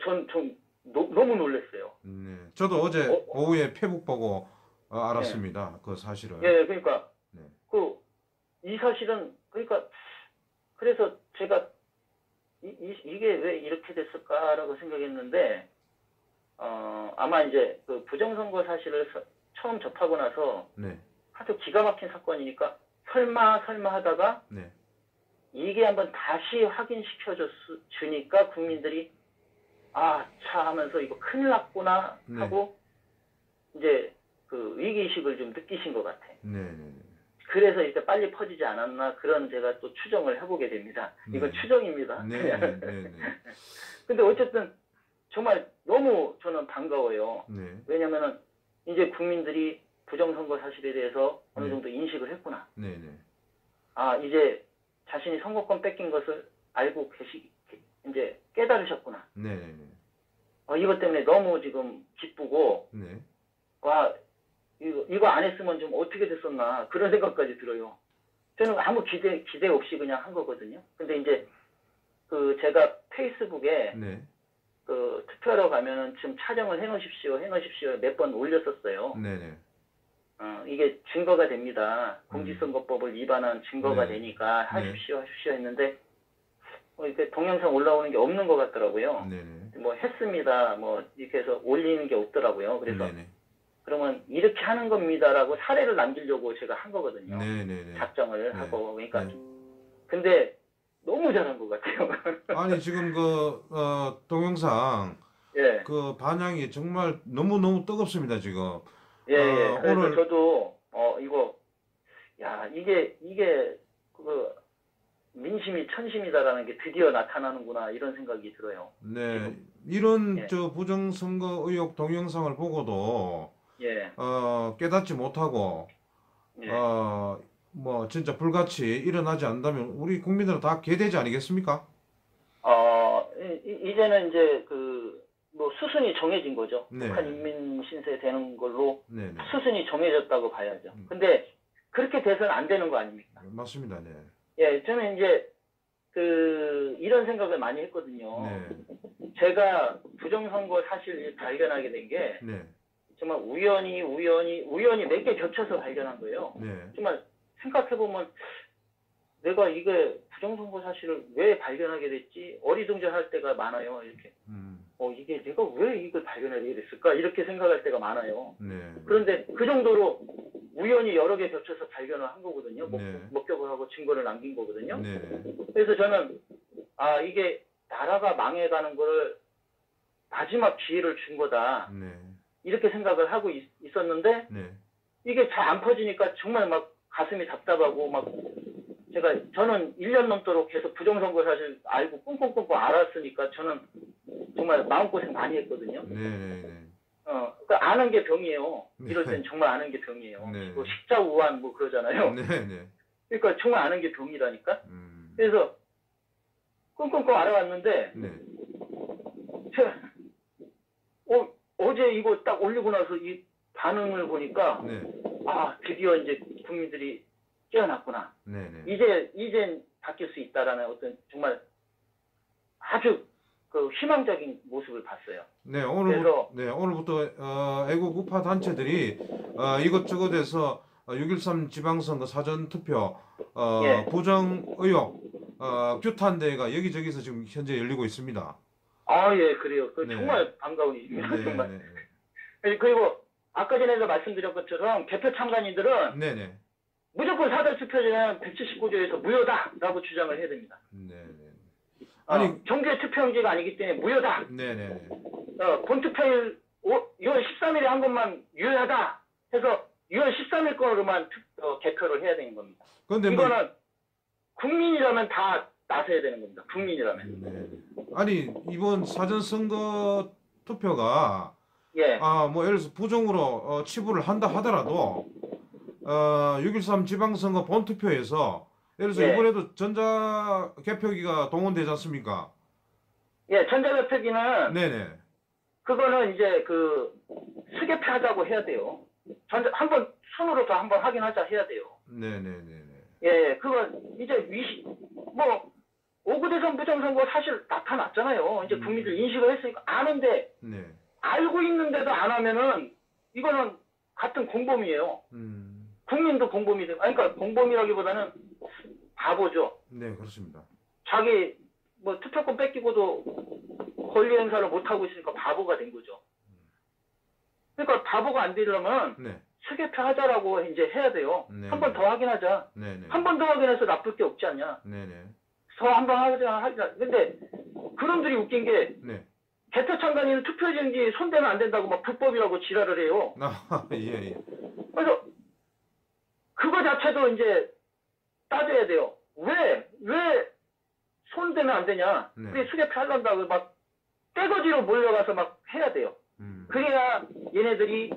전 너무 놀랐어요. 네. 저도 어제 오후에 페북 보고 알았습니다. 네. 그 사실은. 예, 그러니까 네. 이 사실은 그러니까 그래서 제가 이게 왜 이렇게 됐을까라고 생각했는데 아마 이제 그 부정선거 사실을 처음 접하고 나서 네. 하도 기가 막힌 사건이니까 설마 하다가 네. 이게 한번 다시 확인시켜 주니까 국민들이 차 하면서 이거 큰일 났구나 하고 이제 그 위기의식을 좀 느끼신 것 같아. 네. 그래서 이렇게 빨리 퍼지지 않았나 그런 제가 또 추정을 해보게 됩니다. 이건 추정입니다. 네. 근데 어쨌든 정말 너무 저는 반가워요. 네. 왜냐면은 이제 국민들이 부정선거 사실에 대해서 어느 정도 인식을 했구나. 네. 이제 자신이 선거권 뺏긴 것을 알고 이제 깨달으셨구나. 네. 이것 때문에 너무 지금 기쁘고, 네. 이거 안 했으면 좀 어떻게 됐었나, 그런 생각까지 들어요. 저는 아무 기대 없이 그냥 한 거거든요. 근데 이제, 제가 페이스북에, 네. 투표하러 가면은 지금 촬영을 해놓으십시오 몇 번 올렸었어요. 네. 이게 증거가 됩니다. 공직선거법을 위반한 증거가 되니까 하십시오 했는데, 이렇게 동영상 올라오는 게 없는 것 같더라고요. 네네. 뭐 했습니다. 뭐 이렇게 해서 올리는 게 없더라고요. 그래서 그러면 이렇게 하는 겁니다라고 사례를 남기려고 제가 한 거거든요. 네네네. 작정을 하고. 그러니까 근데 너무 잘한 것 같아요. 아니 지금 동영상 예. 그 반향이 정말 너무 뜨겁습니다 지금. 예. 그래서 오늘 저도 이거 이게 민심이 천심이다라는 게 드디어 나타나는구나 이런 생각이 들어요. 네. 이런 부정선거 의혹 동영상을 보고도 깨닫지 못하고 뭐 진짜 불같이 일어나지 않는다면 우리 국민들은 다 개돼지 아니겠습니까? 이제는 이제 뭐 수순이 정해진 거죠. 네. 북한 인민 신세 되는 걸로 네네. 수순이 정해졌다고 봐야죠. 근데 그렇게 돼서는 안 되는 거 아닙니까? 맞습니다. 네. 예, 저는 이제 이런 생각을 많이 했거든요. 네. 제가 부정선거 사실을 발견하게 된 게 네. 정말 우연히 몇 개 겹쳐서 발견한 거예요. 네. 정말 생각해보면 내가 이게 부정선거 사실을 왜 발견하게 됐지? 어리둥절할 때가 많아요. 이렇게. 이게 내가 왜 이걸 발견하게 됐을까? 이렇게 생각할 때가 많아요. 네. 그런데 그 정도로 우연히 여러 개 겹쳐서 발견을 한 거거든요. 네. 목격을 하고 증거를 남긴 거거든요. 네. 그래서 저는 이게 나라가 망해가는 걸 마지막 기회를 준 거다. 네. 이렇게 생각을 하고 있었는데 네. 이게 잘 안 퍼지니까 정말 막 가슴이 답답하고 막 저는 1년 넘도록 계속 부정선거 사실 알고 꽁꽁꽁꽁 알았으니까 저는 정말 마음고생 많이 했거든요. 네. 그러니까 아는 게 병이에요. 네. 이럴 땐 정말 아는 게 병이에요. 네. 뭐 식자우한 뭐 그러잖아요. 네. 그러니까 정말 아는 게 병이라니까. 그래서 꽁꽁꽁 알아왔는데 네. 어제 이거 딱 올리고 나서 이 반응을 보니까 네. 드디어 이제 국민들이 깨어났구나. 네. 이젠 바뀔 수 있다라는 어떤 정말 아주 희망적인 모습을 봤어요. 네, 오늘부터 애국 우파 단체들이 이것저것에서 6.13 지방선거 사전투표 부정 의혹 규탄대회가 여기저기서 지금 현재 열리고 있습니다. 예, 그래요. 정말 반가운 일입니다. 네. 정말. 그리고 아까 전에도 말씀드린 것처럼 개표 참관인들은 네네. 무조건 사전투표제는 179조에서 무효다라고 주장을 해야 됩니다. 네네. 정규 투표용지가 아니기 때문에 무효다. 네네. 본투표일 6월 13일에 한 것만 유효하다 해서 6월 13일 거로만 개표를 해야 되는 겁니다. 근데 이거는 국민이라면 다 나서야 되는 겁니다. 국민이라면. 네. 아니 이번 사전선거 투표가 뭐 예를 들어서 부정으로 치부를 한다 하더라도 6.13 지방선거 본투표에서 예를 들어서 이번에도 전자개표기가 동원되지 않습니까? 예, 전자개표기는 네네. 그거는 이제 수개표하자고 해야 돼요. 한번 손으로도 한번 확인하자 해야 돼요. 네네네. 예, 그거 이제 오구대선 부정선거 사실 나타났잖아요. 이제 국민들 인식을 했으니까 아는데 알고 있는데도 안 하면은 이거는 같은 공범이에요. 국민도 공범이 되고, 그러니까 공범이라기보다는 바보죠. 네, 그렇습니다. 자기 투표권 뺏기고도 권리 행사를 못 하고 있으니까 바보가 된 거죠. 그러니까 바보가 안 되려면 네. 수개표 하자라고 이제 해야 돼요. 네. 한 번 더 확인하자. 네네. 한 번 더 확인해서 나쁠 게 없지 않냐. 네네. 더 한 번 하자. 근데 그놈들이 웃긴 게 네. 개표 참관인은 투표지인지 손대면 안 된다고 막 불법이라고 지랄을 해요. 예. 그래서 그거 자체도 이제 따져야 돼요. 왜 손대면 안 되냐. 네. 그게 수개표 하려다고 막 떼거지로 몰려가서 막 해야 돼요. 그래야 얘네들이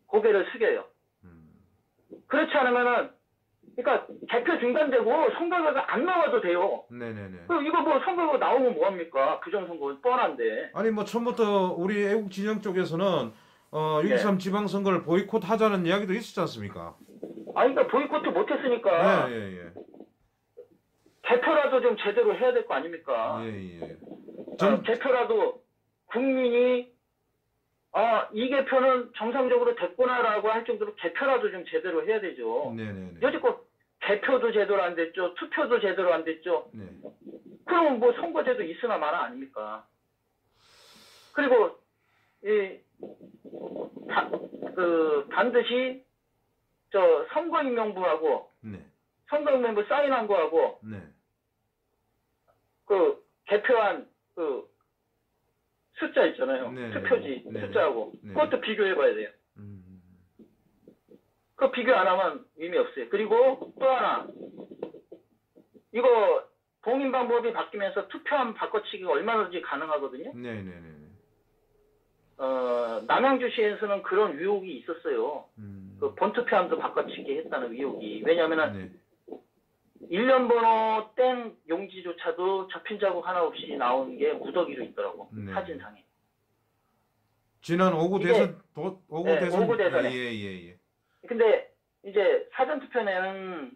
고개를 숙여요. 그렇지 않으면은, 그러니까 개표 중단되고 선거가 안 나와도 돼요. 네네네. 그리고 이거 뭐 선거가 나오면 뭐합니까? 부정선거 뻔한데. 아니 뭐 처음부터 우리 애국 진영 쪽에서는 6.23 지방선거를 보이콧하자는 이야기도 있었지 않습니까? 아니, 그러니까 보이콧도 못했으니까. 예. 개표라도 좀 제대로 해야 될 거 아닙니까? 예. 개표라도 국민이 이 개표는 정상적으로 됐구나라고 할 정도로 개표라도 좀 제대로 해야 되죠. 네네네. 여지껏 개표도 제대로 안 됐죠. 투표도 제대로 안 됐죠. 네. 그럼 뭐 선거제도 있으나 마나 아닙니까? 그리고 반드시 저 선거인명부하고 네. 선거인명부 사인한 거하고 네. 그 개표한 그 숫자 있잖아요. 네. 투표지 네. 숫자하고 네. 그것도 비교해봐야 돼요. 그거 비교 안 하면 의미 없어요. 그리고 또 하나, 이거 봉인 방법이 바뀌면서 투표함 바꿔치기가 얼마든지 가능하거든요. 네네네. 남양주시에서는 그런 의혹이 있었어요. 그 본투표함도 바꿔치기 했다는 의혹이. 왜냐면은 네. 1년 번호 땡 용지조차도 접힌 자국 하나 없이 나온 게 무더기로 있더라고. 네. 사진상에. 지난 5구 이게- 대선, 5구 대선. 5구 대선에. 예. 근데 이제 사전투표는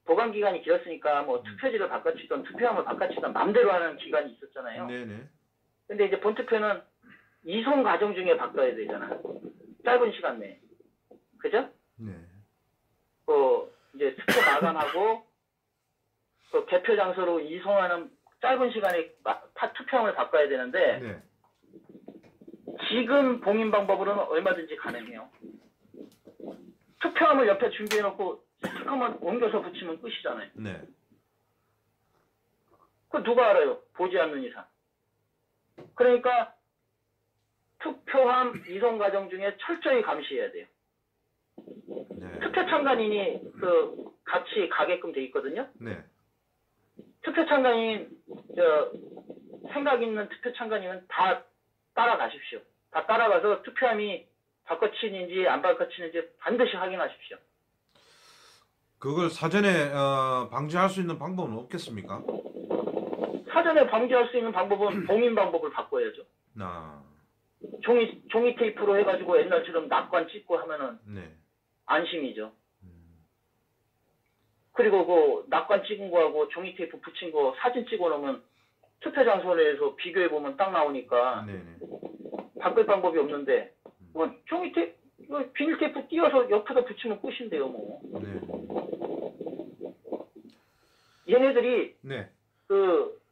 보관기간이 길었으니까 뭐 투표지를 바꿔치던 투표함을 바꿔치던 맘대로 하는 기간이 있었잖아요. 네네. 근데 이제 본투표는 이송 과정 중에 바꿔야 되잖아. 짧은 시간 내에. 그죠? 네. 이제 투표 마감하고 그 개표 장소로 이송하는 짧은 시간에 투표함을 바꿔야 되는데 네. 지금 봉인 방법으로는 얼마든지 가능해요. 투표함을 옆에 준비해놓고 스티커만 옮겨서 붙이면 끝이잖아요. 네. 그거 누가 알아요? 보지 않는 이상. 그러니까 투표함 이송 과정 중에 철저히 감시해야 돼요. 네. 투표 참관인이 같이 가게끔 돼 있거든요. 네. 투표 참관인 생각 있는 투표 참관인은 다 따라가십시오. 다 따라가서 투표함이 바꿔치는지 안 바꿔치는지 반드시 확인하십시오. 그걸 사전에 방지할 수 있는 방법은 없겠습니까? 사전에 방지할 수 있는 방법은 봉인 방법을 바꿔야죠. 종이 테이프로 해가지고 옛날처럼 낙관 찍고 하면은 네. 안심이죠. 그리고 그 낙관 찍은 거하고 종이 테이프 붙인 거 사진 찍어 놓으면 투표 장소에서 비교해 보면 딱 나오니까 네네. 바꿀 방법이 없는데 뭐 종이 테이프 비닐 테이프 띄워서 옆에다 붙이면 끝인데요, 뭐. 네. 얘네들이 네.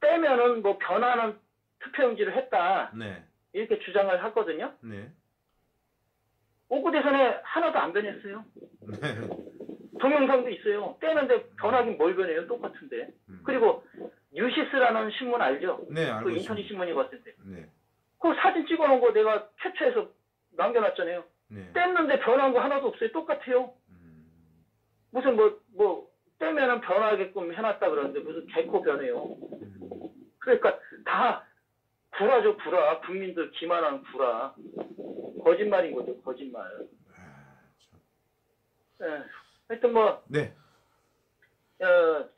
떼면은 뭐 변하는 투표용지를 했다 네. 이렇게 주장을 하거든요. 네. 5구 대선에 하나도 안 변했어요. 네. 동영상도 있어요. 떼는데 변하긴 뭘 변해요? 똑같은데. 그리고 뉴시스라는 신문 알죠? 네, 알고 그 인터넷 있습니다. 신문이 봤을 때. 네. 그 사진 찍어놓은 거 내가 캡처해서 남겨놨잖아요. 네. 뗐는데 변한 거 하나도 없어요. 똑같아요. 무슨 떼면은 변하게끔 해놨다 그러는데 무슨 개코 변해요. 그러니까 다 구라죠, 구라. 국민들 기만한 구라. 거짓말인 거죠, 거짓말. 네. 하여튼 네.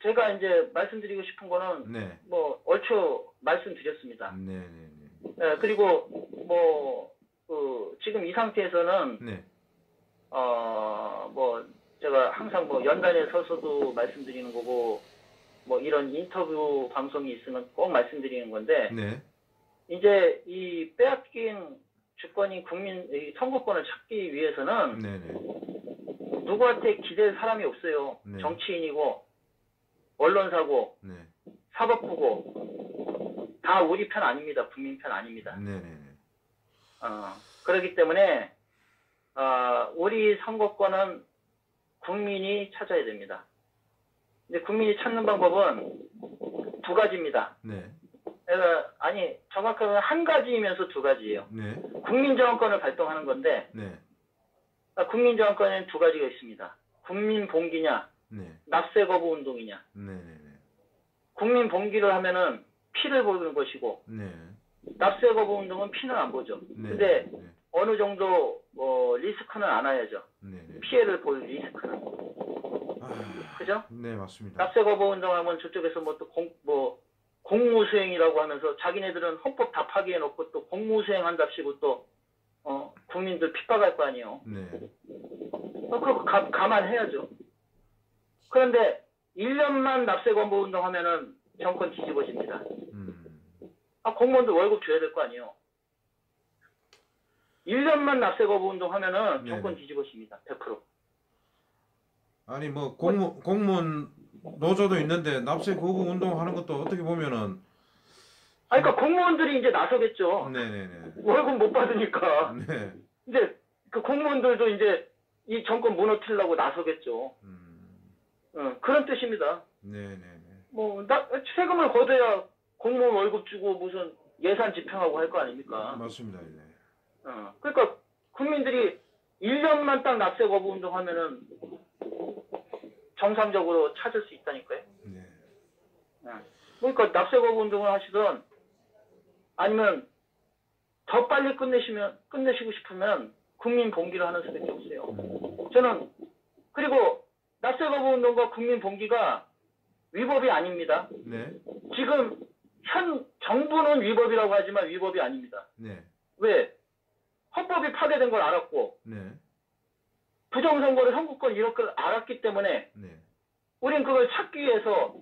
제가 이제 말씀드리고 싶은 거는 네. 얼추 말씀드렸습니다. 네. 그리고 지금 이 상태에서는 네. 제가 항상 연단에 서서도 말씀드리는 거고 이런 인터뷰 방송이 있으면 꼭 말씀드리는 건데 네. 이제 이 빼앗긴 주권이 이 선거권을 찾기 위해서는 네네. 누구한테 기댈 사람이 없어요. 네. 정치인이고 언론사고 네. 사법부고 다 우리 편 아닙니다. 국민 편 아닙니다. 네네. 그렇기 때문에 우리 선거권은 국민이 찾아야 됩니다. 근데 국민이 찾는 방법은 두 가지입니다. 네. 아니 정확하게 한 가지이면서 두 가지예요. 네. 국민저항권을 발동하는 건데 네. 국민저항권에는 두 가지가 있습니다. 국민봉기냐 네. 납세 거부 운동이냐. 네. 네. 국민봉기를 하면은 피를 보는 것이고 네. 납세 거부 운동은 피는 안 보죠. 네. 근데 네. 어느 정도 리스크는 안아야죠. 네. 네. 피해를 볼 리스크는. 그죠? 네, 맞습니다. 납세 거부 운동하면 저쪽에서 뭐 또 공무수행이라고 하면서 자기네들은 헌법 다 파기해놓고 또 공무수행한답시고 또 국민들 핍박할 거 아니에요. 네. 그거 감안해야죠. 그런데 1년만 납세 거부 운동하면은 정권 뒤집어집니다. 공무원들 월급 줘야 될 거 아니에요. 1년만 납세 거부 운동하면은 정권 뒤집어집니다. 100%. 아니 뭐 공무원 노조도 있는데 납세 거부 운동하는 것도 어떻게 보면은 그러니까 공무원들이 이제 나서겠죠. 네네네. 월급 못 받으니까. 네. 이제 그 공무원들도 이제 이 정권 무너뜨리려고 나서겠죠. 그런 뜻입니다. 네네네. 뭐 세금을 걷어야 공무원 월급 주고 무슨 예산 집행하고 할 거 아닙니까? 맞습니다. 네. 그러니까 국민들이 1년만 딱 납세 거부 운동하면은 정상적으로 찾을 수 있다니까요. 네. 그러니까 납세 거부 운동을 하시던 아니면 더 빨리 끝내시고 싶으면 국민 봉기를 하는 수밖에 없어요. 저는 그리고 납세 거부 운동과 국민 봉기가 위법이 아닙니다. 네. 지금 현 정부는 위법이라고 하지만 위법이 아닙니다. 네. 왜? 헌법이 파괴된 걸 알았고 네. 부정선거를 선거권 이렇게 알았기 때문에 네. 우린 그걸 찾기 위해서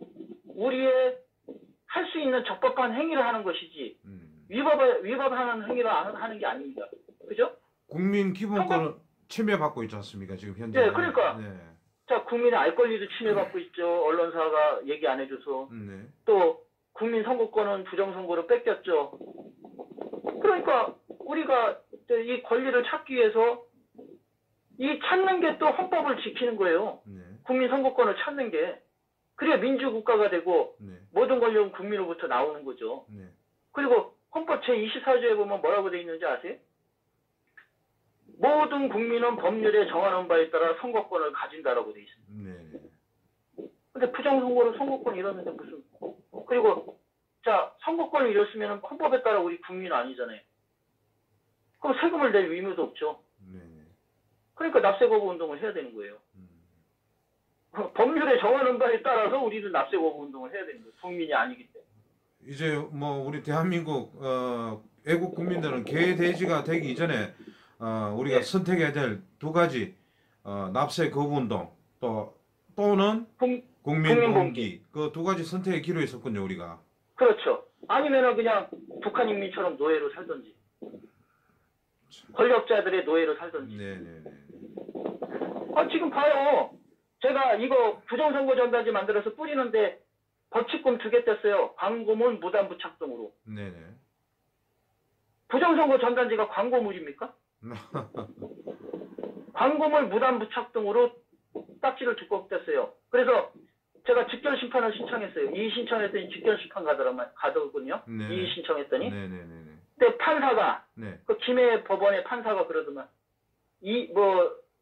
우리의 할 수 있는 적법한 행위를 하는 것이지 위법하는 행위를 하는 게 아닙니다. 그죠? 국민 기본권을 침해받고 있지 않습니까? 지금 현재. 네, 그러니까. 네. 자, 국민의 알 권리도 침해받고 있죠. 언론사가 얘기 안 해줘서. 네. 또 국민 선거권은 부정선거로 뺏겼죠. 그러니까 우리가 이 권리를 찾기 위해서 이 찾는 게 또 헌법을 지키는 거예요. 네. 국민 선거권을 찾는 게. 그래야 민주국가가 되고 네. 모든 권력은 국민으로부터 나오는 거죠. 네. 그리고 헌법 제24조에 보면 뭐라고 돼 있는지 아세요? 모든 국민은 법률에 정하는 바에 따라 선거권을 가진다라고 돼 있습니다. 네. 근데 부정선거로 선거권 잃었는데 무슨. 그리고 자, 선거권을 잃었으면 헌법에 따라 우리 국민 아니잖아요. 그럼 세금을 낼 의무도 없죠. 네. 그러니까 납세 거부 운동을 해야 되는 거예요. 법률에 정하는 바에 따라서 우리는 납세 거부 운동을 해야 되는 거예요. 국민이 아니기 때문에. 이제 뭐 우리 대한민국 애국 국민들은 개돼지가 되기 이전에 우리가 선택해야 될 두 가지 납세 거부 운동 또는 국민봉기 그 두 가지 선택의 기로 있었군요 우리가. 그렇죠. 아니면은 그냥 북한 인민처럼 노예로 살던지 권력자들의 노예로 살던지. 네네네. 지금 봐요. 제가 이거 부정선거 전단지 만들어서 뿌리는데 벌칙금 2개 뗐어요. 광고물 무단부 착동으로. 네네. 부정선거 전단지가 광고물입니까? 광고물 무단부 착동으로 딱지를 두껍게 뗐어요. 그래서 제가 직결 심판을 신청했어요. 이의 신청했더니 직결 심판 가더군요. 네. 이의 신청했더니. 네네네. 근데 판사가 네. 그 김해 법원의 판사가 그러더만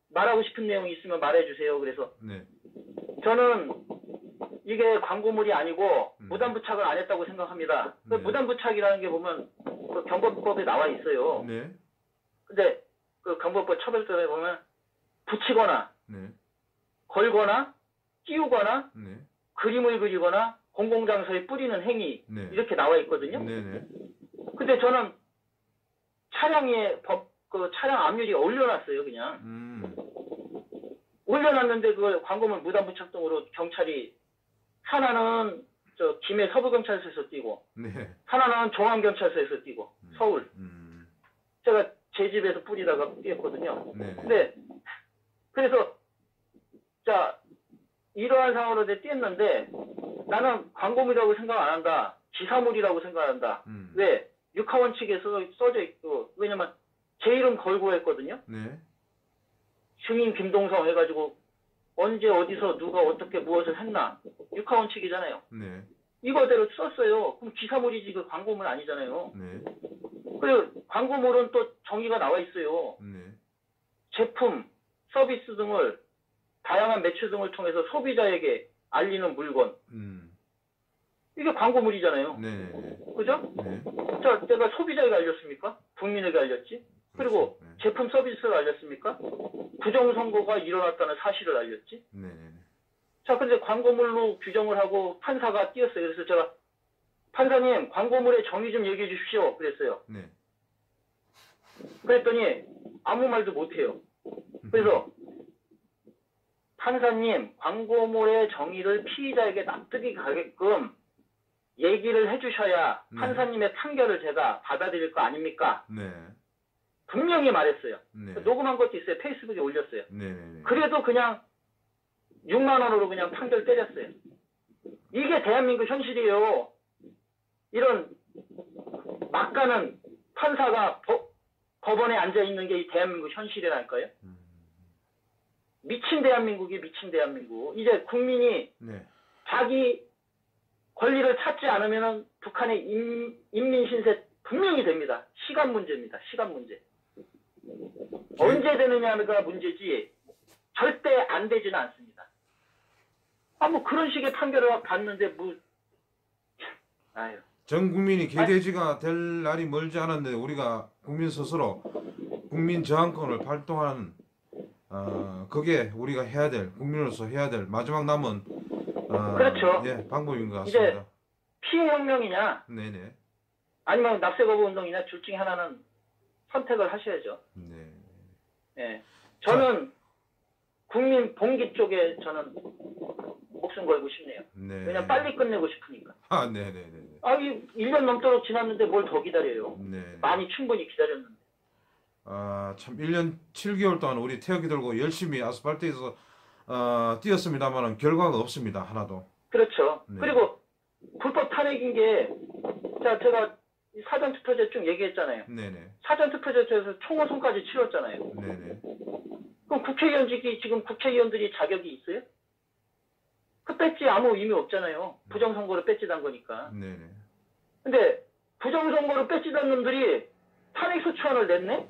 말하고 싶은 내용이 있으면 말해주세요. 그래서 네. 저는 이게 광고물이 아니고 무단부착을 안 했다고 생각합니다. 그 네. 무단부착이라는 게 보면 그 경범법에 나와 있어요. 네. 근데 그 경범법 처벌법에 보면 붙이거나 네. 걸거나 끼우거나 네. 그림을 그리거나 공공장소에 뿌리는 행위 네. 이렇게 나와 있거든요. 네네. 근데 저는 차량에 그 차량 압률이 올려놨어요. 그냥 올려놨는데 그걸 광고물 무단부착 등으로 경찰이 하나는 저 김해 서부경찰서에서 뛰고 네. 하나는 종암경찰서에서 뛰고 서울 제가 제 집에서 뿌리다가 뛰었거든요. 네. 근데 그래서 자 이러한 상황으로 뛰었는데 나는 광고물이라고 생각 안 한다. 기사물이라고 생각한다. 왜? 육하원칙에 써져 있고 왜냐면 제 이름 걸고 했거든요. 네. 증인 김동성 해가지고 언제 어디서 누가 어떻게 무엇을 했나 육하원칙이잖아요. 네. 이거대로 썼어요. 그럼 기사물이지 그 광고물 아니잖아요. 네. 그리고 광고물은 또 정의가 나와 있어요. 네. 제품, 서비스 등을 다양한 매출 등을 통해서 소비자에게 알리는 물건. 이게 광고물이잖아요. 네. 그죠? 네. 자, 내가 소비자에게 알렸습니까? 국민에게 알렸지? 그리고 그렇죠. 네. 제품 서비스를 알렸습니까? 부정선거가 일어났다는 사실을 알렸지? 네. 자, 근데 광고물로 규정을 하고 판사가 띄었어요. 그래서 제가 판사님 광고물의 정의 좀 얘기해 주십시오. 그랬어요. 네. 그랬더니 아무 말도 못해요. 그래서 판사님 광고물의 정의를 피의자에게 납득이 가게끔 얘기를 해주셔야 판사님의 판결을 제가 받아들일 거 아닙니까? 네. 분명히 말했어요. 네. 녹음한 것도 있어요. 페이스북에 올렸어요. 네. 네. 그래도 그냥 6만 원으로 그냥 판결 때렸어요. 이게 대한민국 현실이에요. 이런 막가는 판사가 법원에 앉아 있는 게 이 대한민국 현실이라니까요. 미친 대한민국이 미친 대한민국. 이제 국민이 네. 자기 권리를 찾지 않으면 북한의 인민 신세 분명히 됩니다. 시간 문제입니다. 시간 문제. 언제 되느냐가 문제지 절대 안 되지는 않습니다. 뭐 그런 식의 판결을 받는데 아유. 전 국민이 개돼지가 될 날이 멀지 않았는데 우리가 국민 스스로 국민 저항권을 발동하는 그게 우리가 해야 될 국민으로서 해야 될 마지막 남은 그렇죠. 예, 방법인 것 같습니다. 이제 피해 혁명이냐 네네. 아니면 납세 거부 운동이냐 둘 중에 하나는 선택을 하셔야죠. 네. 예. 저는 국민 봉기 쪽에 저는 목숨 걸고 싶네요. 네. 그냥 빨리 끝내고 싶으니까. 네네네. 이 1년 넘도록 지났는데 뭘 더 기다려요. 네. 많이 충분히 기다렸는데. 참 1년 7개월 동안 우리 태극기 들고 열심히 아스팔트에서 뛰었습니다만 결과가 없습니다. 하나도. 그렇죠. 네. 그리고 불법 탄핵인 게 제가 사전투표제 쭉 얘기했잖아요. 네네. 사전투표제에서 총호선까지 치렀잖아요. 네네. 그럼 국회의원직이 지금 국회의원들이 자격이 있어요? 그 배지 아무 의미 없잖아요. 부정선거로 배지단 거니까. 네네. 근데 부정선거로 배지단 놈들이 탄핵소추안을 냈네?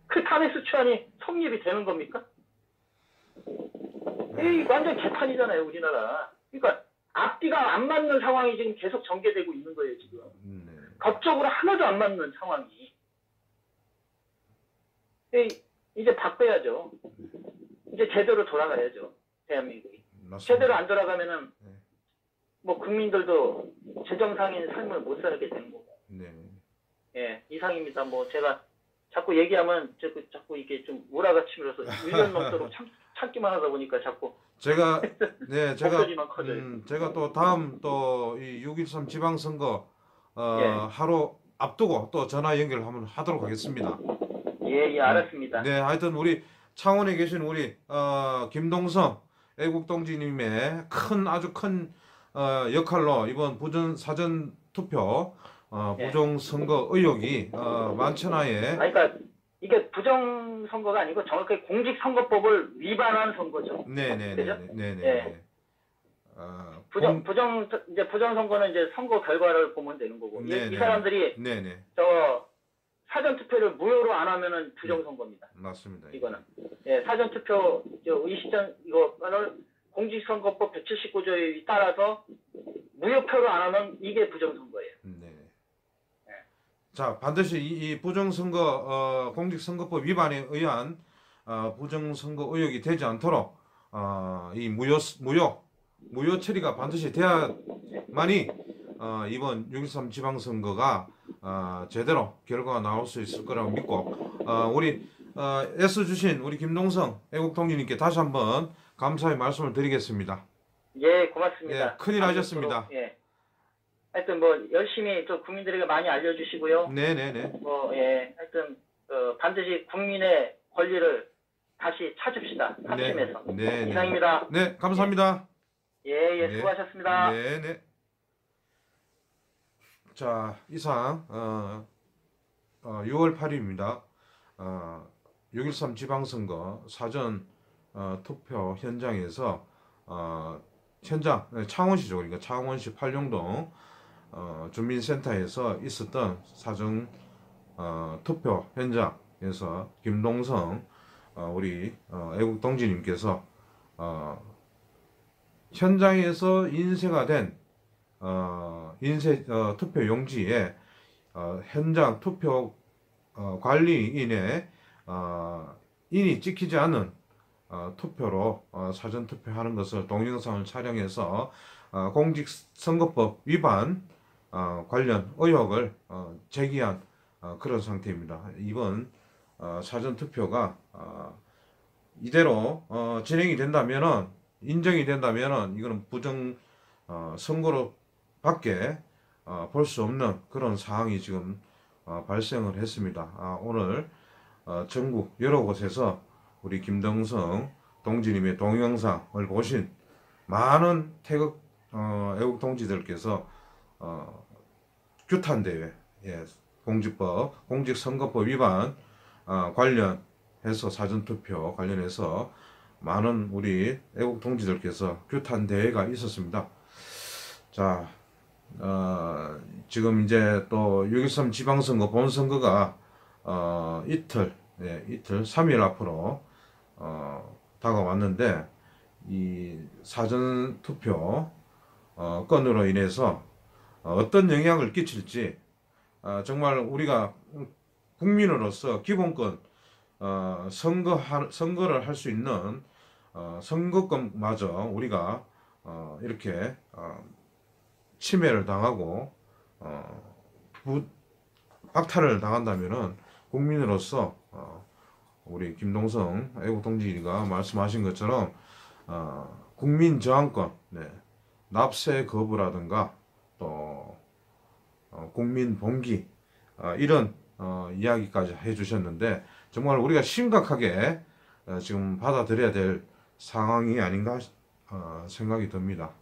그 탄핵소추안이 성립이 되는 겁니까? 이 완전 개판이잖아요, 우리나라. 그러니까 앞뒤가 안 맞는 상황이 지금 계속 전개되고 있는 거예요, 지금. 네. 법적으로 하나도 안 맞는 상황이. 이제 바꿔야죠. 이제 제대로 돌아가야죠, 대한민국이. 맞습니다. 제대로 안 돌아가면은 네. 뭐 국민들도 제정상인 삶을 못 살게 되는 거고. 네. 예, 이상입니다. 뭐 제가 자꾸 얘기하면 자꾸 이게 좀 몰아가치면서 1년 넘도록 참기만 하다 보니까 자꾸 제가 목소리만 커져요. 제가 또 다음 또 이 6.13 지방선거 예. 하루 앞두고 또 전화 연결을 한번 하도록 하겠습니다. 예, 알았습니다. 네, 하여튼 우리 창원에 계신 우리 김동성 애국동지님의 아주 큰 역할로 이번 사전 투표 부정선거 의혹이 만천하에. 그러니까 이게 부정선거가 아니고 정확하게 공직선거법을 위반한 선거죠. 네네네. 예. 부정선거는 이제 선거 결과를 보면 되는 거고. 이 사람들이 네네. 사전투표를 무효로 안 하면은 부정선거입니다. 맞습니다. 이거는. 예, 사전투표 의식전 이거를 공직선거법 179조에 따라서 무효표로 안 하면 이게 부정선거예요. 네. 자, 반드시 이 부정선거 공직선거법 위반에 의한 부정선거 의혹이 되지 않도록 이 무효 처리가 반드시 돼야만이 이번 6.13 지방선거가 제대로 결과가 나올 수 있을 거라고 믿고 우리 애써주신 우리 김동성 애국동지님께 다시 한번 감사의 말씀을 드리겠습니다. 예, 고맙습니다. 예, 큰일 하셨습니다. 예. 하여튼 뭐 열심히 또 국민들에게 많이 알려주시고요. 네네네. 하여튼 반드시 국민의 권리를 다시 찾읍시다. 합심해서. 네. 이상입니다. 네, 감사합니다. 예, 수고하셨습니다. 네네. 자, 이상 6월 8일입니다. 6.13 지방선거 사전 투표 현장에서 창원시죠. 그러니까 창원시 팔룡동 주민센터에서 있었던 사전 투표 현장에서 김동성 우리 애국동지님께서 현장에서 인쇄가 된 투표 용지에 현장 투표 관리인의 인이 찍히지 않은 투표로 사전 투표하는 것을 동영상을 촬영해서 공직선거법 위반 관련 의혹을 제기한 그런 상태입니다. 이번 사전 투표가 이대로 진행이 된다면은, 인정이 된다면은 이거는 부정 선거로 밖에 볼 수 없는 그런 상황이 지금 발생을 했습니다. 오늘 전국 여러 곳에서 우리 김동성 동지님의 동영상을 보신 많은 태극 애국 동지들께서 규탄대회, 공직법, 공직선거법 위반 관련해서 사전투표 관련해서 많은 우리 애국 동지들께서 규탄대회가 있었습니다. 자, 지금 이제 또 6.13 지방선거 본선거가 이틀 3일 앞으로 다가왔는데, 이 사전투표 건으로 인해서 어떤 영향을 끼칠지 정말 우리가 국민으로서 기본권 선거를 할 수 있는 선거권마저 우리가 이렇게 침해를 당하고 박탈을 당한다면은 국민으로서 우리 김동성 애국동지가 말씀하신 것처럼 국민 저항권, 납세 거부라든가 또 국민 봉기 이런 이야기까지 해주셨는데, 정말 우리가 심각하게 지금 받아들여야 될 상황이 아닌가 생각이 듭니다.